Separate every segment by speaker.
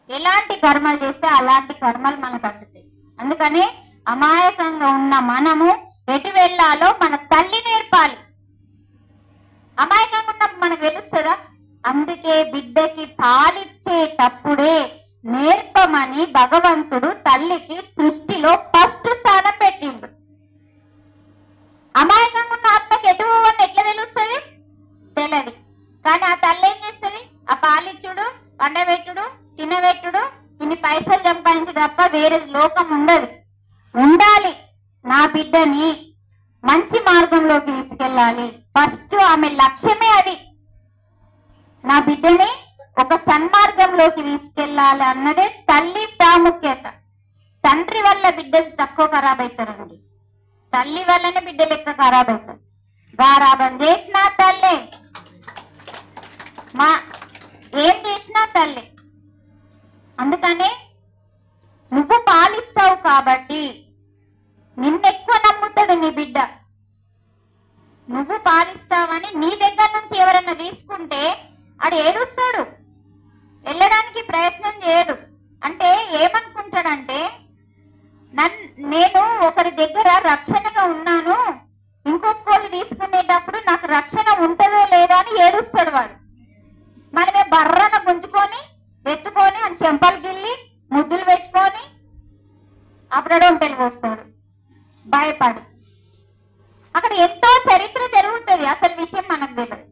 Speaker 1: ఎలాంటి కర్మలు చేస్తే అలాంటి కర్మలు మనకు అంటుతాయి. అందుకని అమాయకంగా ఉన్న మనము ఎటు వెళ్ళాలో మన తల్లి నేర్పాలి. అమాయకంగా ఉన్నప్పుడు మనకు తెలుస్తుందా? అందుకే బిడ్డకి పాలిచ్చేటప్పుడే నేర్పమని భగవంతుడు తల్లికి సృష్టిలో ఫస్ట్ స్థానం పెట్టిండు. అమాయకంగా ఉన్న ఆత్మకి ఎటు పోవని ఎట్లా తెలుస్తుంది? తెలియదు. కానీ ఆ తల్లి ఏం చేస్తుంది? ఆ పాలిచ్చుడు, పండబెట్టుడు, తినబెట్టుడు, ఇన్ని పైసలు సంపాదించు తప్ప వేరే లోకం ఉండదు. ఉండాలి. నా బిడ్డని మంచి మార్గంలోకి తీసుకెళ్ళాలి. ఫస్ట్ ఆమె లక్ష్యమే అది. నా బిడ్డని ఒక సన్మార్గంలోకి తీసుకెళ్ళాలి అన్నదే తల్లి ప్రాముఖ్యత. తండ్రి వల్ల బిడ్డలు తక్కువ ఖరాబ్ అవుతారండి. తల్లి వల్లనే బిడ్డలు ఎక్కువ ఖరాబ్ అవుతారు. గారాబం చేసినా తల్లే, ఏం చేసినా తల్లి. అందుకనే నువ్వు పాలిస్తావు కాబట్టి నిన్నెక్కువ నమ్ముతాడు నీ బిడ్డ. నువ్వు పాలిస్తావని నీ దగ్గర నుంచి ఎవరన్నా తీసుకుంటే ఆడు ఏడుస్తాడు, వెళ్ళడానికి ప్రయత్నం చేయడు. అంటే ఏమనుకుంటాడంటే నేను ఒకరి దగ్గర రక్షణగా ఉన్నాను, ఇంకొకళ్ళు తీసుకునేటప్పుడు నాకు రక్షణ ఉంటుందో లేదో అని ఏడుస్తాడు వాడు. మనమే బర్రన గుంజుకొని ఎత్తుకొని అని చెంపలు గిల్లి ముద్దులు పెట్టుకొని అప్పుడొంటలు పోస్తాడు భయపడి. అక్కడ ఎంతో చరిత్ర జరుగుతుంది, అసలు విషయం మనకు తెలియదు.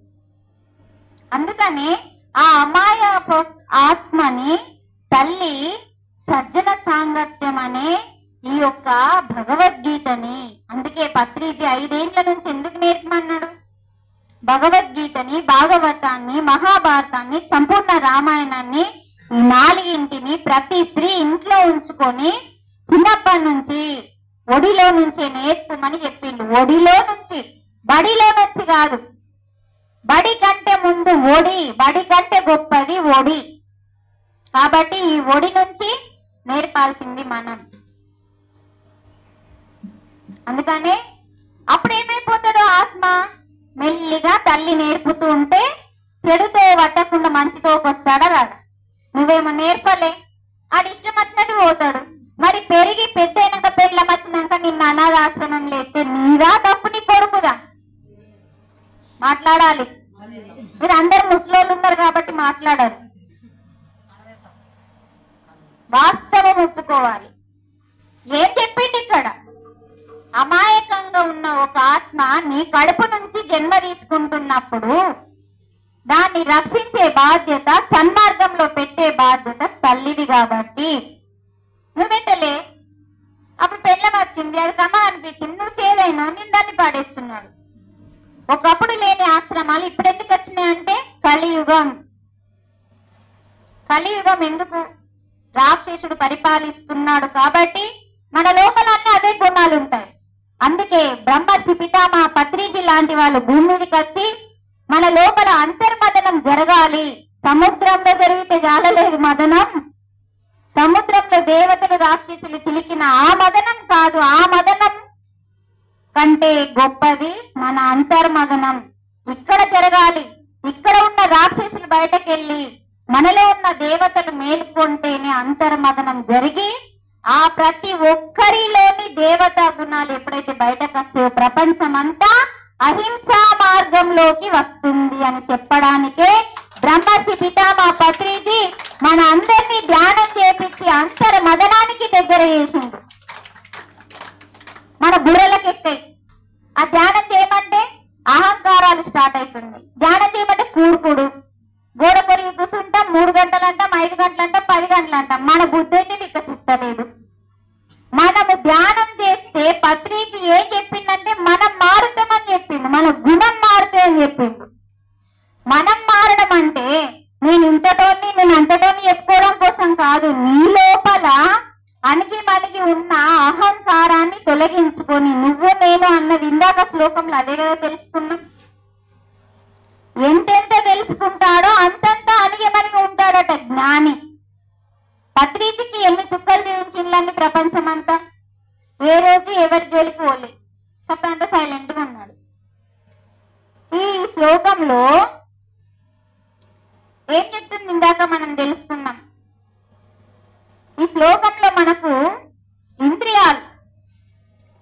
Speaker 1: అందుకని ఆ అమాయ ఆత్మని తల్లి సజ్జన సాంగత్యం అనే ఈ యొక్క భగవద్గీతని, అందుకే పత్రిజీ 5 ఏళ్ల నుంచి ఎందుకు నేర్పమన్నాడు? భగవద్గీతని, భాగవతాన్ని, మహాభారతాన్ని, సంపూర్ణ రామాయణాన్ని, ఈ 4ంటిని ప్రతి స్త్రీ ఇంట్లో ఉంచుకొని చిన్నప్పటి నుంచి ఒడిలో నుంచే నేర్పమని చెప్పిండు. ఒడిలో నుంచి, బడిలో నుంచి కాదు. బడి కంటే ముందు ఒడి, బడి కంటే గొప్పది ఒడి. కాబట్టి ఈ ఒడి నుంచి నేర్పాల్సింది మనం. అందుకనే అప్పుడు ఏమైపోతాడో ఆత్మ మెల్లిగా తల్లి నేర్పుతూ ఉంటే చెడుతో పట్టకుండా మంచితోకి వస్తాడా రాడా? నువ్వేమో నేర్పలే, ఆడి ఇష్టం వచ్చినట్టు పోతాడు. మరి పెరిగి పెద్ద అయినాక పెళ్ళం వచ్చినాక నిన్న అనాథాశ్రమంలో ఎత్తే నీదా తప్పు నీ కొడుకుదా? మాట్లాడాలి. మీరు అందరు ముసలోళ్ళు ఉన్నారు కాబట్టి మాట్లాడారు. వాస్తవం ఒప్పుకోవాలి. ఏం చెప్పిండి ఇక్కడ? అమాయకంగా ఉన్న ఒక ఆత్మ నీ కడుపు నుంచి జన్మ తీసుకుంటున్నప్పుడు దాన్ని రక్షించే బాధ్యత, సన్మార్గంలో పెట్టే బాధ్యత తల్లిది. కాబట్టి నువ్వు పెట్టలే, అప్పుడు పెళ్ళం వచ్చింది, అది కమ్మ అనిపించింది, నువ్వు చేదైనా నేను దాన్ని పాడేస్తున్నాడు. ఒకప్పుడు లేని ఆశ్రమాలు ఇప్పుడు ఎందుకు వచ్చినాయంటే కలియుగం. కలియుగం ఎందుకు? రాక్షసుడు పరిపాలిస్తున్నాడు కాబట్టి మన లోపల అన్నీ అదే గుణాలు ఉంటాయి. అందుకే బ్రహ్మర్షి పితామహ పత్రిజీ లాంటి వాళ్ళు భూమి మీదకి వచ్చి మన లోపల అంతర్మదనం జరగాలి. సముద్రంలో జరిగితే జాలలేదు మదనం, సముద్రంలో దేవతలు రాక్షసులు చిలికిన ఆ మదనం కాదు. ఆ మదనం కంటే గొప్పది మన అంతర్మదనం. ఇక్కడ జరగాలి. ఇక్కడ ఉన్న రాక్షసులు బయటకెళ్ళి మనలో ఉన్న దేవతలు మేల్కొంటేనే అంతర్మదనం జరిగి ఆ ప్రతి ఒక్కరిలోని దేవతా గుణాలు ఎప్పుడైతే బయటకు వస్తాయో ప్రపంచం అంతా అహింసా మార్గంలోకి వస్తుంది అని చెప్పడానికే బ్రహ్మర్షి పితామహ పత్రిజీ మన అందరినీ ధ్యానం చేపించి అంతర్మదనానికి దగ్గర చేసింది. మన బుర్రలకు ఎక్కాయి. ఆ ధ్యానం చేయమంటే అహంకారాలు స్టార్ట్ అవుతుంది. ధ్యానం చేయమంటే కూడుకుడు, గోడ కొరికి కూర్చుంటాం, 3 గంటలంటాం, 5 గంటలంటాం, 10 గంటలంటాం. మన బుద్ధి అయితే వికసిస్తలేదు. మనము ధ్యానం చేస్తే పత్రిజీ ఏం చెప్పిందంటే మనం మారుతామని చెప్పిండు, మన గుణం మారుతాయి అని చెప్పిండు. మనం మారడం అంటే నేను ఇంతటోని నేను అంతటోని చెప్పుకోవడం కోసం కాదు. నీ లోపల అణిగి మణిగి ఉన్న అహంకారాన్ని తొలగించుకొని నువ్వు నేను అన్నది ఇందాక శ్లోకంలో అదే కదా తెలుసుకున్నాం. ఎంతెంత తెలుసుకుంటాడో అంతంత అణిగి మణిగి ఉంటాడట జ్ఞాని. పత్రిజీకి ఎన్ని చుక్కలు చూపించిండ్లన్నీ ప్రపంచం అంతా. ఏ రోజు ఎవరి జోలికి పోలే, చెప్పంటే సైలెంట్ గా ఉన్నాడు. ఈ శ్లోకంలో ఏం చెప్తుంది ఇందాక మనం తెలుసుకున్నాం. శ్లోకంలో మనకు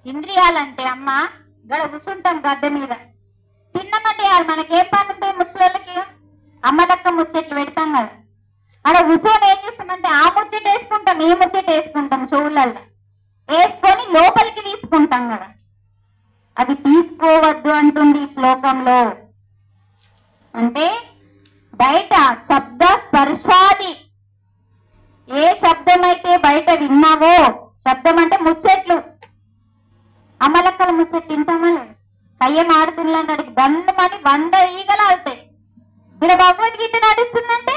Speaker 1: ఇంద్రియాలంటే అమ్మ గడ కూసుంటాం గద్దె మీద తిన్నమంటే మనకేం పని ఉంటుంది ముసలికి అమ్మలక్క ముచ్చట్లు పెడతాం కదా అక్కడ కూర్చొని ఏం చేస్తామంటే ఆ ముచ్చట వేసుకుంటాం ఈ ముచ్చట వేసుకుంటాం చెవులల్లో వేసుకొని లోపలికి తీసుకుంటాం కదా అది తీసుకోవద్దు అంటుంది ఈ శ్లోకంలో. అంటే బయట శబ్ద స్పర్శాది ఏ శబ్దం అయితే బయట విన్నావో, శబ్దం అంటే ముచ్చట్లు, అమ్మలక్కల ముచ్చట్లు తింటామా లేదు, కయ్యం ఆడుతున్నడికి దండమని 100 ఈగలు ఆడుతాయి. ఇక్కడ భగవద్గీత నడుస్తుందంటే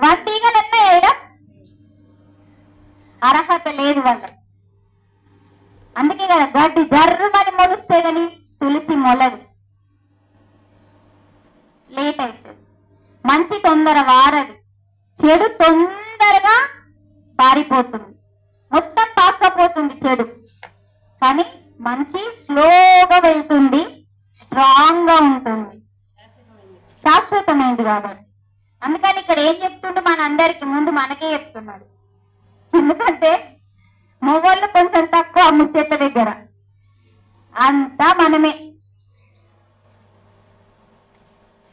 Speaker 1: 100 ఈగలు ఎన్నాయడం అర్హత లేదు వాళ్ళ. అందుకే కదా గడ్డి జర్రుమని మొలుస్తే గాని తులసి మొలదు, లేట్ అవుతుంది. మంచి తొందర వారది, చెడు తొందరగా పారిపోతుంది, మొత్తం పాక్కపోతుంది చెడు. కానీ మంచి స్లోగా వెళ్తుంది, స్ట్రాంగ్ గా ఉంటుంది, శాశ్వతమైంది కాబట్టి. అందుకని ఇక్కడ ఏం చెప్తుండే మనందరికి ముందు మనకే చెప్తున్నాడు. ఎందుకంటే మొగోళ్ళు కొంచెం తక్కువ ముచ్చట్ల దగ్గర, అంతా మనమే.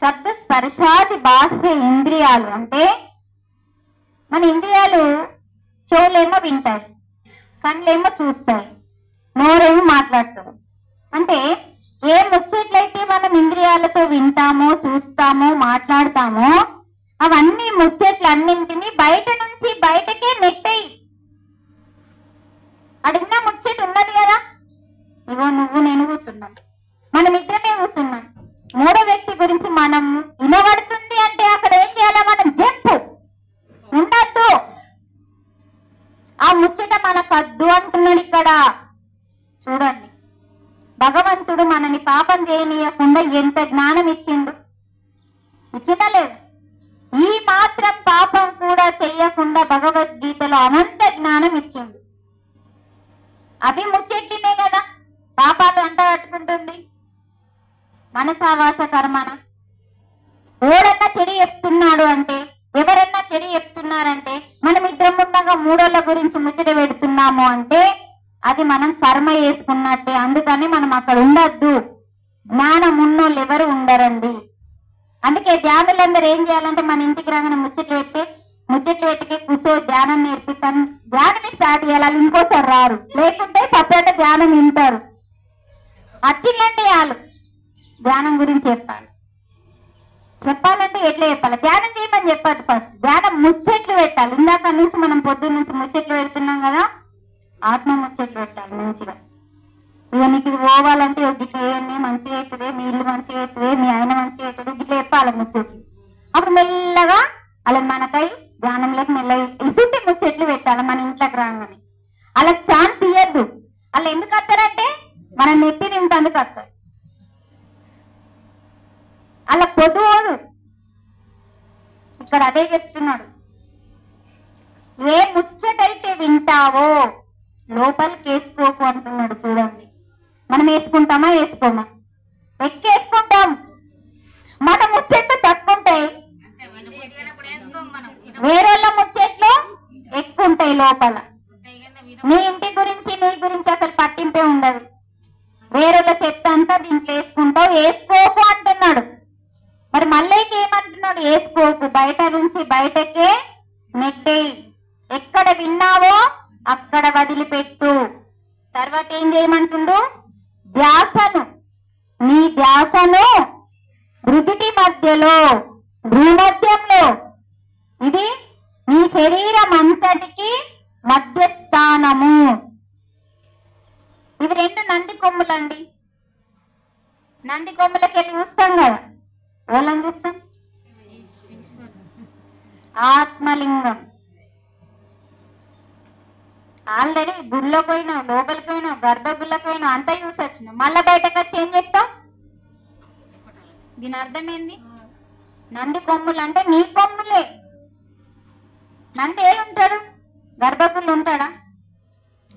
Speaker 1: శబ్ద స్పర్శాది బాహ్య ఇంద్రియాలు అంటే మన ఇంద్రియాలు చెవులేమో వింటాయి, కళ్ళేమో చూస్తాయి, నోరేమో మాట్లాడతారు. అంటే ఏ ముచ్చట్లయితే మనం ఇంద్రియాలతో వింటామో, చూస్తామో, మాట్లాడతామో అవన్నీ ముచ్చట్లన్నింటినీ బయట నుంచి బయటకే నెట్టేయి. అడిగినా ముచ్చట ఉన్నది కదా, ఇగో నువ్వు నేను కూర్చున్నాం, మనం ఇద్దరమే కూర్చున్నాం, మూడో వ్యక్తి గురించి మనం వినబడుతుంది అంటే అక్కడ ఏం చేయాలి, మనం చెప్పు ఉండద్దు, ఆ ముచ్చట మనకద్దు అంటున్నాడు ఇక్కడ. చూడండి, భగవంతుడు మనని పాపం చేయనీయకుండా ఎంత జ్ఞానం ఇచ్చిండు, ఇచ్చిందా లేదు? ఈ మాత్రం పాపం కూడా చెయ్యకుండా భగవద్గీతలో అనంత జ్ఞానం ఇచ్చిండు. అవి ముచ్చట్లినే కదా పాపాలు అంట కట్టుకుంటుంది. మనసావాస కర్మన ఓడన్నా చెడు చెప్తున్నాడు అంటే, ఎవరన్నా చెడు చెప్తున్నారంటే, మనం ఇద్దరం ఉండగా మూడోళ్ళ గురించి ముచ్చట పెడుతున్నాము అంటే అది మనం కర్మ చేసుకున్నట్టే. అందుకని మనం అక్కడ ఉండద్దు, జ్ఞానం ఉన్నోళ్ళు ఎవరు ఉండరండి. అందుకే ధ్యానులందరూ ఏం చేయాలంటే మన ఇంటికి రాగానే ముచ్చట్లు పెట్టికే కూర్చో ధ్యానం నేర్పిస్తాను, ధ్యానం స్టార్ట్ చేయాలి, ఇంకోసారి రారు, లేకుంటే సపరేట్ ధ్యానం వింటారు. వచ్చిందంటే వాళ్ళు ధ్యానం గురించి చెప్పాలంటే ఎట్లా చెప్పాలి, ధ్యానం చేయమని చెప్పదు, ఫస్ట్ ధ్యానం ముచ్చట్లు పెట్టాలి. ఇందాక నుంచి మనం పొద్దున్న నుంచి ముచ్చట్లు పెడుతున్నాం కదా, ఆత్మ ముచ్చట్లు పెట్టాలి మంచిగా. ఇక నీకు ఇది పోవాలంటే ఇట్లా వేయండి, మంచిగా అవుతుంది, మీ ఇల్లు మంచిగా అవుతుంది, మీ ఆయన మంచిగా అవుతుంది, ఇట్లా చెప్పాలి ముచ్చట్లు. అప్పుడు మెల్లగా అలా మనకై ధ్యానంలోకి మెల్లగా ఇసుంటే ముచ్చట్లు పెట్టాలి మన ఇంట్లోకి రాగానే. అలా ఛాన్స్ ఇవ్వద్దు. అలా ఎందుకు వస్తారంటే మనం నెత్తి తింటందుకు వస్తారు. అలా పొద్దుపోదు. ఇక్కడ అదే చెప్తున్నాడు, ఏ ముచ్చటైతే వింటావో లోపలికి వేసుకోకు అంటున్నాడు. చూడండి, మనం వేసుకుంటామా వేసుకోమా? ఎక్కేసుకుంటాం. మన ముచ్చట్లు తక్కువ ఉంటాయి, వేరేళ్ళ ముచ్చట్లు ఎక్కువ ఉంటాయి లోపల. నీ ఇంటి గురించి నీ గురించి అసలు పట్టింపే ఉండదు, వేరేళ్ళ చెత్త అంతా దీంట్లో వేసుకుంటావు, వేసుకోకు అంటున్నాడు. మరి మళ్ళీకి ఏమంటున్నాడు, వేసుకోకు, బయట నుంచి బయటకే నెట్టేయి, ఎక్కడ విన్నావో అక్కడ వదిలిపెట్టు. తర్వాత ఏం చేయమంటుండు, ధ్యాసను, నీ ధ్యాసను హృదిటి మధ్యలో, భూమధ్యంలో, ఇది నీ శరీరం అంతటికి మధ్యస్థానము. ఇవి 2 నంది కొమ్ములండి. నంది కొమ్ములకి వెళ్ళి చూస్తాం కదా, ఓళ్ళని చూస్తాం, ఆత్మలింగం. ఆల్రెడీ గుళ్ళకి పోయినాం, లోపలికి పోయినాం, గర్భగుళ్ళకి పోయినాం, అంతా చూసి వచ్చినాం, మళ్ళా బయటకు వచ్చి ఏం చెప్తాం? దీని అర్థం ఏంది? నంది కొమ్ములు అంటే నీ కొమ్ములే. నంది ఏడుంటాడు? గర్భగుళ్ళు ఉంటాడా?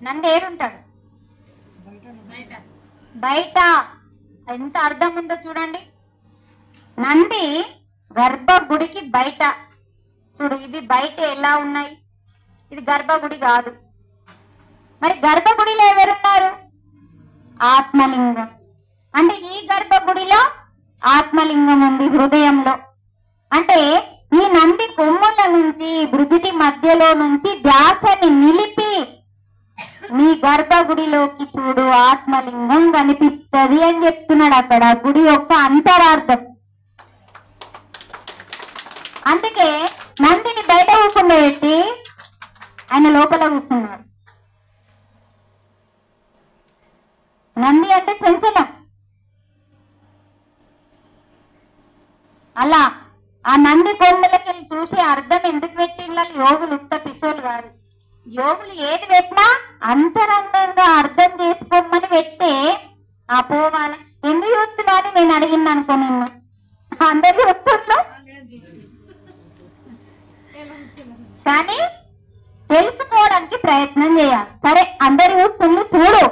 Speaker 1: నంది ఏడుంటాడు? బయట. ఎంత అర్థం ఉందో చూడండి. నంది గర్భగుడికి బయట. చూడు, ఇవి బయట ఎలా ఉన్నాయి, ఇది గర్భగుడి కాదు. మరి గర్భగుడిలో ఎవరున్నారు? ఆత్మలింగం. అంటే ఈ గర్భగుడిలో ఆత్మలింగం ఉంది హృదయంలో. అంటే ఈ నంది కొమ్ముల నుంచి భృగుటి మధ్యలో నుంచి ధ్యాసని నిలిపి నీ గర్భగుడిలోకి చూడు, ఆత్మలింగం కనిపిస్తుంది అని చెప్తున్నాడు. అక్కడ గుడి యొక్క అంతరార్థం. అందుకే నందిని బయట కూర్చోబెట్టి ఆయన లోపల కూర్చున్నాడు. నంది అంటే చంచలం. అలా ఆ నంది కొమ్ములకి చూసి అర్థం ఎందుకు పెట్టిన యోగులు ఉత్త పిసోలు కాదు. యోగులు ఏది పెట్టినా అంతరంగంగా అర్థం చేసుకోమని పెడితే ఆ పోవాల. ఎందుకు చూస్తున్నా అని నేను అడిగింది అనుకో, నిన్ను అందరు చూస్తున్నా కానీ తెలుసుకోవడానికి ప్రయత్నం చేయాలి. సరే అందరు చూస్తున్నా చూడు,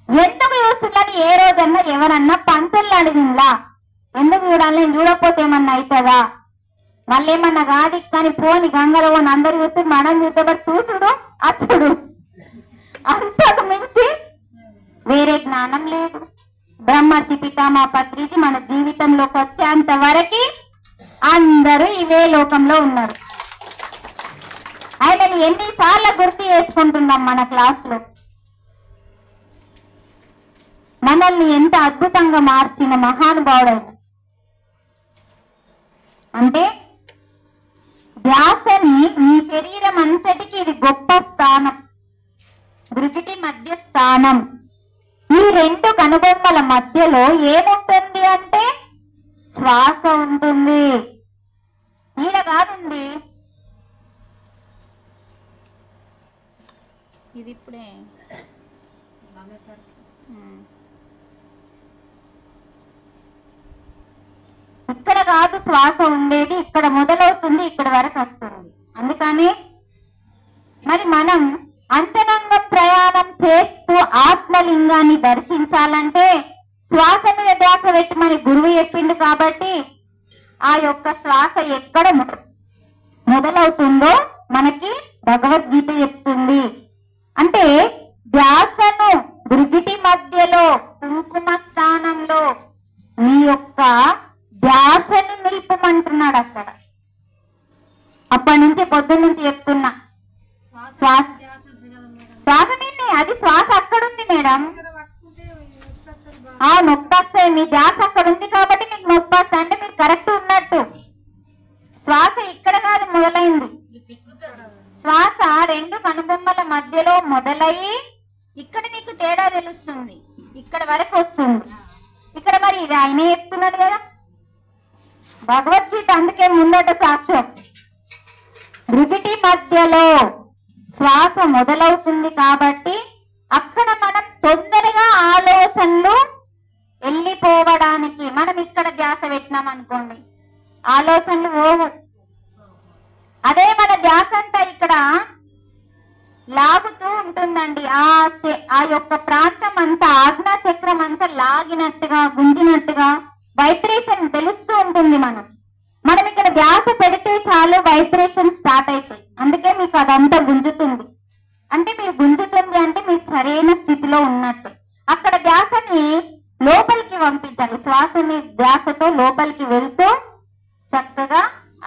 Speaker 1: ఎందుకు చూస్తున్నాని ఏ రోజన్నా ఎవరన్నా పంతులు అడిగిందా? ఎందుకు చూడాలి? నేను చూడకపోతే ఏమన్నా అవుతుందా? మళ్ళీ ఏమన్నా కాదు కానీ పోని గంగలో అందరు చూస్తే మనం చూస్తే చూసుడు అచ్చుడు, అంతకు మించి వేరే జ్ఞానం లేదు. బ్రహ్మర్షి పితామహ పత్రిజీ మన జీవితంలోకి వచ్చేంత వరకు అందరూ ఇవే లోకంలో ఉన్నారు. ఆయనని ఎన్నిసార్లు గుర్తు చేసుకుంటున్నాం మన క్లాస్లో. మనల్ని ఎంత అద్భుతంగా మార్చిన మహానుభావుడు ఆయన. అంటే ధ్యాసని నీ శరీరం అంతటికి ఇది గొప్ప స్థానం, భృగుటి మధ్య స్థానం. ఈ రెండు కనుబొమ్మల మధ్యలో ఏముంటుంది అంటే శ్వాస ఉంటుంది. ఈడ కాదుంది, ఇది ఇప్పుడే ఇక్కడ కాదు శ్వాస ఉండేది, ఇక్కడ మొదలవుతుంది, ఇక్కడ వరకు వస్తుంది. అందుకని మరి మనం అంతరంగ ప్రయాణం చేస్తూ ఆత్మలింగాన్ని దర్శించాలంటే శ్వాస మీద ధ్యాస పెట్టమని గురువు చెప్పిండు. కాబట్టి ఆ యొక్క శ్వాస ఎక్కడ మొదలవుతుందో మనకి భగవద్గీత చెప్తుంది. అంటే ధ్యాసను భృగుటి మధ్యలో కుంకుమ స్థానంలో నీ యొక్క ధ్యాసని నిలుపమంటున్నాడు అక్కడ. అప్పటి నుంచి పొద్దున్న నుంచి చెప్తున్నా శ్వాస శ్వాసని, అది శ్వాస అక్కడ ఉంది మేడం. నొప్పి వస్తాయి, మీ ధ్యాస అక్కడ ఉంది కాబట్టి మీకు నొప్పి వస్తాయి. అంటే మీరు కరెక్ట్ ఉన్నట్టు. శ్వాస ఇక్కడ కాదు మొదలైంది. శ్వాస రెండు కనుబొమ్మల మధ్యలో మొదలయ్యి ఇక్కడ నీకు తేడా తెలుస్తుంది, ఇక్కడ వరకు వస్తుంది. ఇక్కడ మరి ఇది ఆయనే చెప్తున్నాడు కదా భగవద్గీత. అందుకే ముందట సాక్ష్యం భృగుటి మధ్యలో శ్వాస మొదలవుతుంది కాబట్టి అక్కడ మనం తొందరగా ఆలోచనలు వెళ్ళిపోవడానికి మనం ఇక్కడ ధ్యాస పెట్టినాం అనుకోండి, ఆలోచనలు పోవు. అదే మన ధ్యాస అంతా ఇక్కడ లాగుతూ ఉంటుందండి. ఆ యొక్క ప్రాంతం అంతా ఆజ్ఞా చక్రం అంతా లాగినట్టుగా గుంజినట్టుగా వైబ్రేషన్ తెలుస్తూ ఉంటుంది. మనం ఇక్కడ ధ్యాస పెడితే చాలు వైబ్రేషన్ స్టార్ట్ అవుతాయి. అందుకే మీకు అదంతా గుంజుతుంది. అంటే మీరు గుంజుతుంది అంటే మీరు సరైన స్థితిలో ఉన్నట్టు. అక్కడ ధ్యాసని లోపలికి పంపించాలి. శ్వాసని ధ్యాసతో లోపలికి వెళ్తూ చక్కగా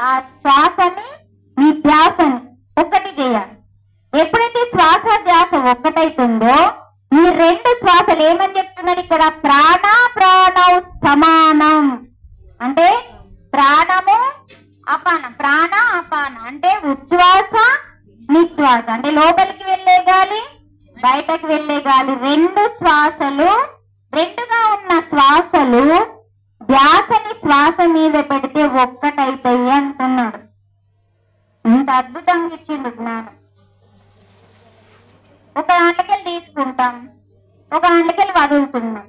Speaker 1: ఆ శ్వాసని మీ ధ్యాసని ఒక్కటి చేయాలి. ఎప్పుడైతే శ్వాస ధ్యాస ఒక్కటైతుందో ఈ రెండు శ్వాసలు ఏమని చెప్తున్నాడు ఇక్కడ? ప్రాణం సమానం. అంటే ప్రాణము అపానం, ప్రాణ అపాన అంటే ఉచ్ఛ్వాస నిశ్వాస. అంటే లోపలికి వెళ్ళే గాలి, బయటకు వెళ్ళే గాలి, రెండు శ్వాసలు, రెండుగా ఉన్న శ్వాసలు ధ్యాసని శ్వాస మీద పెడితే ఒక్కటైతాయి అంటున్నాడు. ఇంత అద్భుతంగా ఇచ్చిండు జ్ఞానం. ఒక దాంట్లోకెళ్ళి తీసుకుంటాం, ఒక దాంట్లోకెళ్ళి వదులుతున్నాం.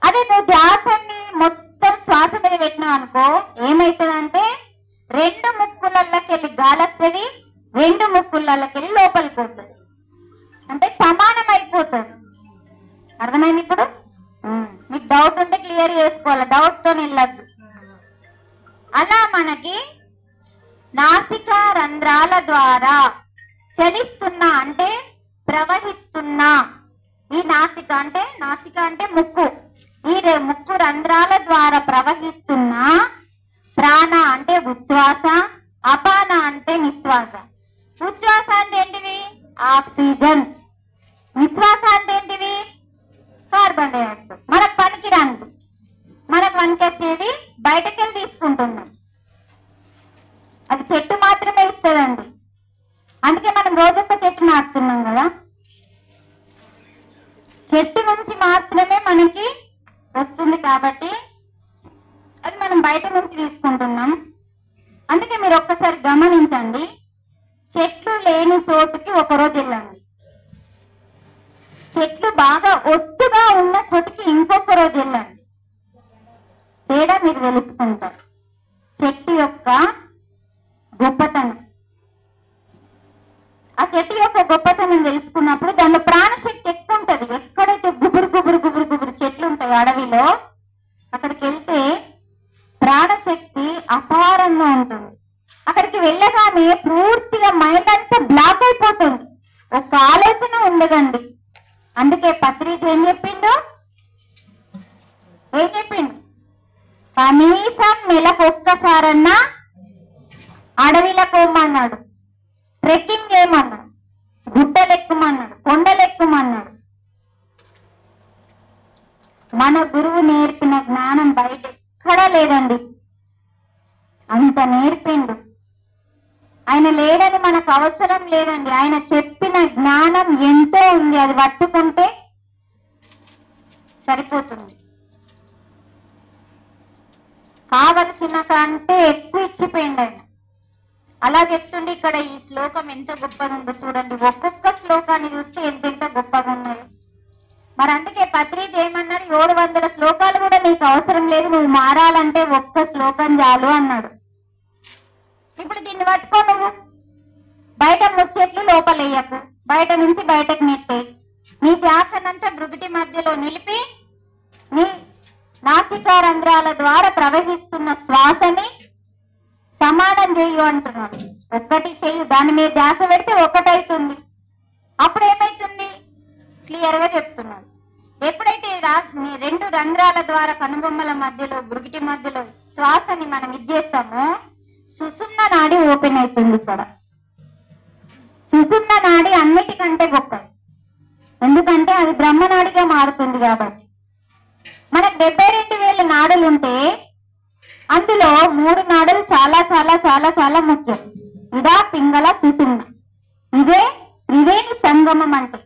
Speaker 1: అదే నువ్వు ధ్యాసని మొత్తం శ్వాస మీద పెట్టినావు అనుకో, ఏమైతుందంటే రెండు ముక్కులకెళ్ళి గాలి వస్తుంది, రెండు ముక్కులకెళ్ళి లోపలికి వస్తుంది. అంటే సమానం అయిపోతుంది. అర్థమైంది ఇప్పుడు? మీకు డౌట్ ఉంటే క్లియర్ చేసుకోవాలి, డౌట్ తో వెళ్ళద్దు. అలా మనకి నాసికా రంధ్రాల ద్వారా చలిస్తున్నా అంటే ప్రవహిస్తున్నా. ఈ నాసిక అంటే ముక్కు. ఈ ముక్కు రంధ్రాల ద్వారా ప్రవహిస్తున్న ప్రాణ అంటే ఉచ్ఛ్వాస, అపాన అంటే నిశ్వాస. ఉచ్ఛ్వాస అంటే ఏంటిది? ఆక్సిజన్. నిశ్వాస అంటే ఏంటిది? Carbon dioxide. మనకు పనికిరానిది, మనకు పనికొచ్చేది బయటకెళ్ళి తీసుకుంటున్నాం. అది చెట్టు మాత్రమే ఇస్తుందండి. అందుకే మనం రోజొక్క చెట్టు నాటుతున్నాం కదా. చెట్టు నుంచి మాత్రమే మనకి వస్తుంది కాబట్టి అది మనం బయట నుంచి తీసుకుంటున్నాం. అందుకే మీరు ఒక్కసారి గమనించండి, చెట్లు లేని చోటుకి ఒకరోజు వెళ్ళండి, చెట్లు బాగా ఒత్తుగా ఉన్న చోటుకి ఇంకొక రోజు వెళ్ళండి, తేడా మీరు తెలుసుకుంటారు. చెట్టు యొక్క గొప్పతనం, ఆ చెట్టు యొక్క గొప్పతనం తెలుసుకున్నప్పుడు దానిలో ప్రాణశక్తి ఎక్కువ ఉంటది. ఎక్కడైతే గుబురు గుబురు గుబురు గుబురు చెట్లు ఉంటాయి అడవిలో, అక్కడికి వెళ్తే ప్రాణశక్తి అపారంగా ఉంటుంది. అక్కడికి వెళ్ళగానే పూర్తిగా మైండ్ అంతా బ్లాక్ అయిపోతుంది, ఒక ఆలోచన ఉండదండి. అందుకే పత్రిజీ ఏం చెప్పిండు? కనీసం నెలకు ఒక్కసారన్నా అడవిలకు పోమన్నాడు, ట్రెక్కింగ్ చేయమన్నాడు, గుట్టలు ఎక్కుమన్నాడు, కొండలు ఎక్కుమన్నాడు. మన గురువు నేర్పిన జ్ఞానం బయట ఎక్కడా లేదండి, అంత నేర్పిండు. ఆయన లేడని మనకు అవసరం లేదండి, ఆయన చెప్పిన జ్ఞానం ఎంతో ఉంది, అది పట్టుకుంటే సరిపోతుంది. కావలసిన కంటే ఎక్కువ ఇచ్చిపోయింది ఆయన. అలా చెప్తుండే ఇక్కడ ఈ శ్లోకం ఎంత గొప్పగా ఉందో చూడండి. ఒక్కొక్క శ్లోకాన్ని చూస్తే ఎంతెంత గొప్పగా ఉన్నాయో. మరి అందుకే పత్రిజీ ఏమన్నాడు? 700 శ్లోకాలు కూడా నీకు అవసరం లేదు, నువ్వు మారాలంటే ఒక్క శ్లోకం చాలు అన్నాడు. ఇప్పుడు దీన్ని పట్టుకో, నువ్వు బయట ముచ్చెట్లు లోపలేయకు, బయట నుంచి బయటకు నెట్టే, నీ ధ్యాసనంతా భృగుటి మధ్యలో నిలిపి నీ నాసికా రంధ్రాల ద్వారా ప్రవహిస్తున్న శ్వాసని సమానం చేయు అంటున్నాడు. ఒక్కటి చెయ్యి, దాని మీద ధ్యాస పెడితే ఒకటైతుంది. అప్పుడు ఏమైతుంది? క్లియర్ గా చెప్తున్నాడు. ఎప్పుడైతే 2 రంధ్రాల ద్వారా కనుబొమ్మల మధ్యలో భృగుటి మధ్యలో శ్వాసని మనం ఇచ్చేస్తామో సుషుమ్న నాడి ఓపెన్ అవుతుంది. ఇక్కడ సుషుమ్న నాడి అన్నిటికంటే గొప్పది, ఎందుకంటే అది బ్రహ్మనాడిగా మారుతుంది కాబట్టి. మనకు 72,000 నాడులు ఉంటే అందులో 3 నాడులు చాలా చాలా చాలా చాలా ముఖ్యం. ఇడా, పింగళ, సుషుమ్న. ఇదే త్రివేణి సంగమం అంటే.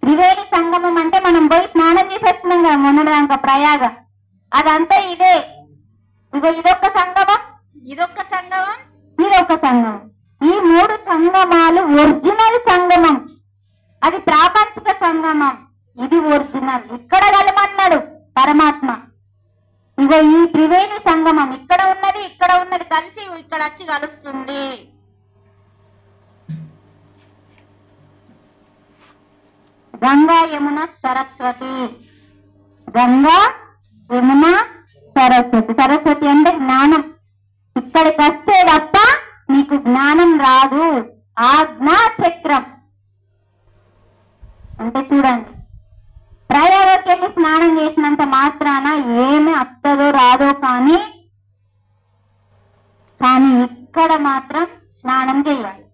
Speaker 1: త్రివేణి సంగమం అంటే మనం పోయి స్నానం చేసి వచ్చినాం కదా మొన్నదాకా ప్రయాగ, అదంతా ఇదే. ఇగో ఇదొక్క సంగమం, ఇదొక్క సంగమం, ఇదొక్క సంగమం. ఈ 3 సంగమాలు ఒరిజినల్ సంగమం. అది ప్రాపంచిక సంగమం, ఇది ఒరిజినల్. ఇక్కడ కలమన్నాడు పరమాత్మ. ఇగో ఈ త్రివేణి సంగమం, ఇక్కడ ఉన్నది కలిసి ఇక్కడ వచ్చి కలుస్తుంది. గంగా యమున సరస్వతి, గంగా యమున సరస్వతి. సరస్వతి అంటే జ్ఞానం. ఇక్కడికి వస్తే తప్ప నీకు జ్ఞానం రాదు. ఆజ్ఞా చక్రం అంటే చూడండి, ప్రయాగకి వెళ్ళి స్నానం చేసినంత మాత్రాన ఏమి వస్తుందో రాదో కానీ ఇక్కడ మాత్రం స్నానం చేయాలి.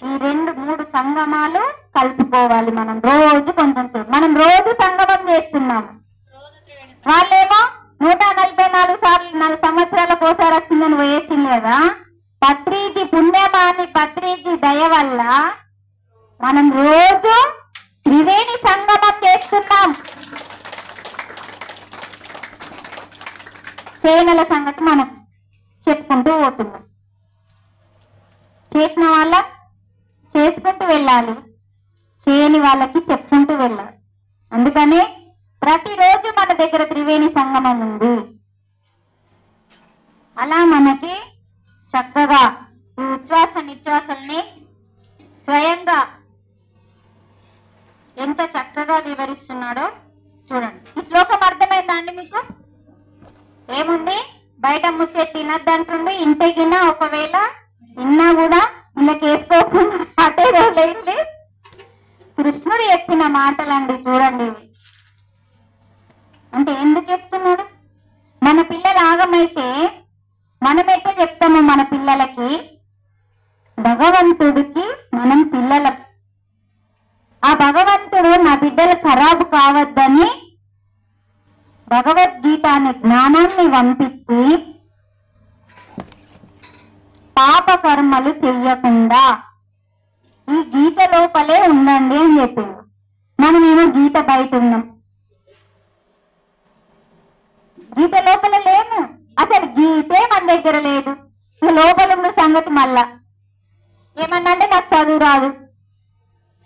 Speaker 1: ఈ 2-3 సంగమాలు కలుపుకోవాలి మనం రోజు కొంచెం సేపు. మనం రోజు సంగమం చేస్తున్నాము, వాళ్ళేమో 144 సార్లు 4 సంవత్సరాలకు ఒకసారి వచ్చిందని పోయొచ్చింది కదా. పత్రిజీ పుణ్యమాని పత్రిజీ దయ వల్ల మనం రోజు త్రివేణి సంగమం చేస్తున్నాం. చేయనల సంగతి మనం చెప్పుకుంటూ పోతున్నాం. చేసిన వాళ్ళ చేసుకుంటూ వెళ్ళాలి, చేయని వాళ్ళకి చెప్పుకుంటూ వెళ్ళాలి. అందుకనే ప్రతిరోజు మన దగ్గర త్రివేణి సంగమం ఉంది. అలా మనకి చక్కగా ఈ ఉచ్ఛ్వాస నిశ్వాసల్ని స్వయంగా ఎంత చక్కగా వివరిస్తున్నాడో చూడండి. ఈ శ్లోకం అర్థమైందా అండి మీకు? ఏముంది? బయట ముచ్చెట్టు తినద్దంటుండే, ఇంటికినా ఒకవేళ తిన్నా కూడా ఇలా వేసుకోకుండా పిల్లలకి భగవంతుడికి మనం పిల్లలం. ఆ భగవంతుడు నా బిడ్డలు ఖరాబు కావద్దని భగవద్గీత అనే జ్ఞానాన్ని పంపించి పాప కర్మలు చెయ్యకుండా ఈ గీత లోపలే ఉండండి అని చెప్పింది. మనమేమో గీత బయట ఉన్నాం, గీత లోపల లేము. అసలు గీతే మన దగ్గర లేదు. లోపల ఉన్న సంగతి మళ్ళా ఏమన్నా అంటే నాకు చదువు రాదు.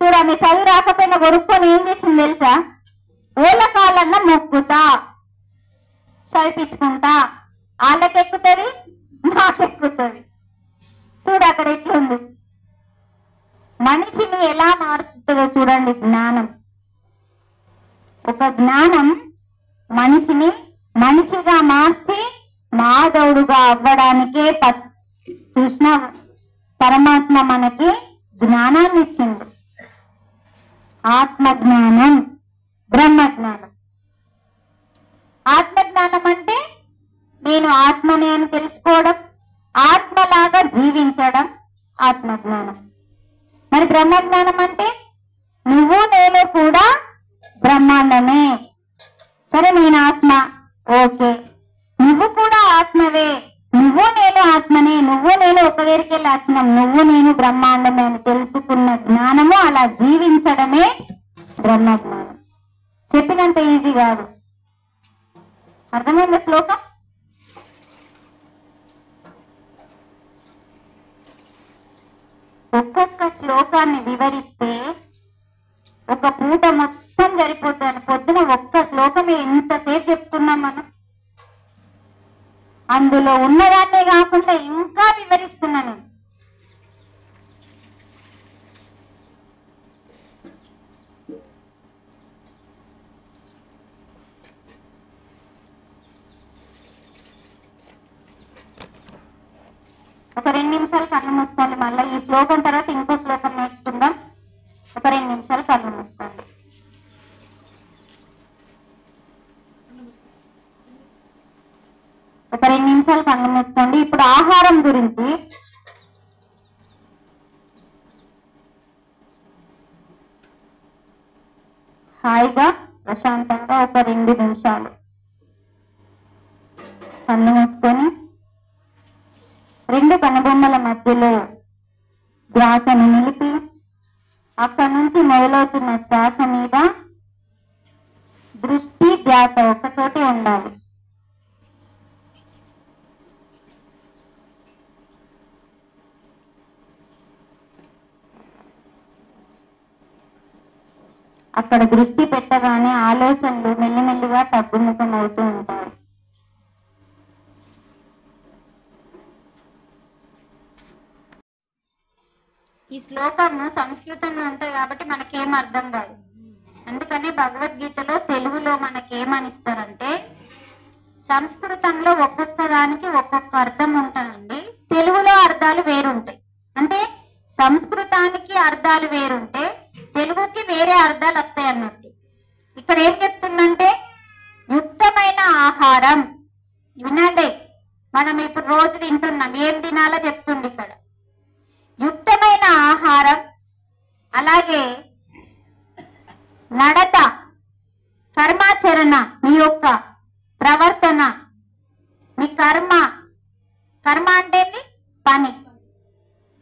Speaker 1: చూడండి, చదువు రాకపోయినా కొనుక్కొని ఏం చేసింది తెలుసా? ఓళ్ళ కాళ్ళన్నా మొక్కుతా, చదివించుకుంటా. వాళ్ళకెక్కుతుంది, నాకెక్కుతుంది. చూడు అక్కడ ఎట్లుంది. మనిషిని ఎలా మార్చుతుందో చూడండి జ్ఞానం. ఒక జ్ఞానం మనిషిని మనిషిగా మార్చి మాధవుడుగా అవ్వడానికే కృష్ణ పరమాత్మ మనకి జ్ఞానాన్ని ఇచ్చిండు. ఆత్మజ్ఞానం, బ్రహ్మజ్ఞానం. ఆత్మజ్ఞానం అంటే నేను ఆత్మని అని తెలుసుకోవడం, ఆత్మలాగా జీవించడం ఆత్మజ్ఞానం. మరి బ్రహ్మజ్ఞానం అంటే నువ్వు నేను కూడా బ్రహ్మాండమే. సరే, నేను ఆత్మ, ఓకే, నువ్వు కూడా ఆత్మవే, నువ్వు నేను ఆత్మనే, నువ్వు నేను ఒక దగ్గరికి వెళ్ళి వచ్చినాం, నువ్వు నేను బ్రహ్మాండమే అని తెలుసుకున్న జ్ఞానము, అలా జీవించడమే బ్రహ్మజ్ఞానం. చెప్పినంత ఈజీ కాదు. అర్థమైందా శ్లోకం? ఒక్కొక్క శ్లోకాన్ని వివరిస్తే ఒక పూట మొత్తం సరిపోతుంది. పొద్దున ఒక్క శ్లోకమే ఎంతసేపు చెప్తున్నాం మనం. అందులో ఉన్నదాన్నే కాకుండా ఇంకా వివరిస్తున్నా నేను. ఒక 2 నిమిషాలు కళ్ళు మూసుకోండి. మళ్ళీ ఈ శ్లోకం తర్వాత ఇంకో శ్లోకం నేర్చుకుందాం. ఒక 2 నిమిషాలు కళ్ళు మూసుకోండి. ఒక 2 నిమిషాలు కళ్ళు మూసుకోండి. ఇప్పుడు ఆహారం గురించి హాయిగా ప్రశాంతంగా ఒక 2 నిమిషాలు కళ్ళు మూసుకొని 2 కనుబొమ్మల మధ్యలో శ్వాసను నిలిపి అక్కడి నుంచి మొదలవుతున్న శ్వాస మీద దృష్టి ధ్యాస ఒక్కచోటే ఉండాలి. అక్కడ దృష్టి పెట్టగానే ఆలోచనలు మెల్లిమెల్లిగా తగ్గుముఖం అవుతూ ఉంటాయి. ఈ శ్లోకము సంస్కృతంలో ఉంటాయి కాబట్టి మనకేం అర్థం కాదు. అందుకని భగవద్గీతలో తెలుగులో మనకేమనిస్తారంటే, సంస్కృతంలో ఒక్కొక్క దానికి ఒక్కొక్క అర్థం ఉంటాయండి, తెలుగులో అర్థాలు వేరుంటాయి. అంటే సంస్కృతానికి అర్థాలు వేరుంటే తెలుగుకి వేరే అర్థాలు వస్తాయి అన్నట్టు. ఇక్కడ ఏం చెప్తుందంటే, యుక్తమైన ఆహారం. వినండి, మనం ఇప్పుడు రోజు తింటున్నాం, ఏం తినాలో చెప్తుంది ఇక్కడ. యుక్తమైన ఆహారం, అలాగే నడత, కర్మాచరణ, మీ యొక్క ప్రవర్తన, మీ కర్మ. కర్మ అంటే పని,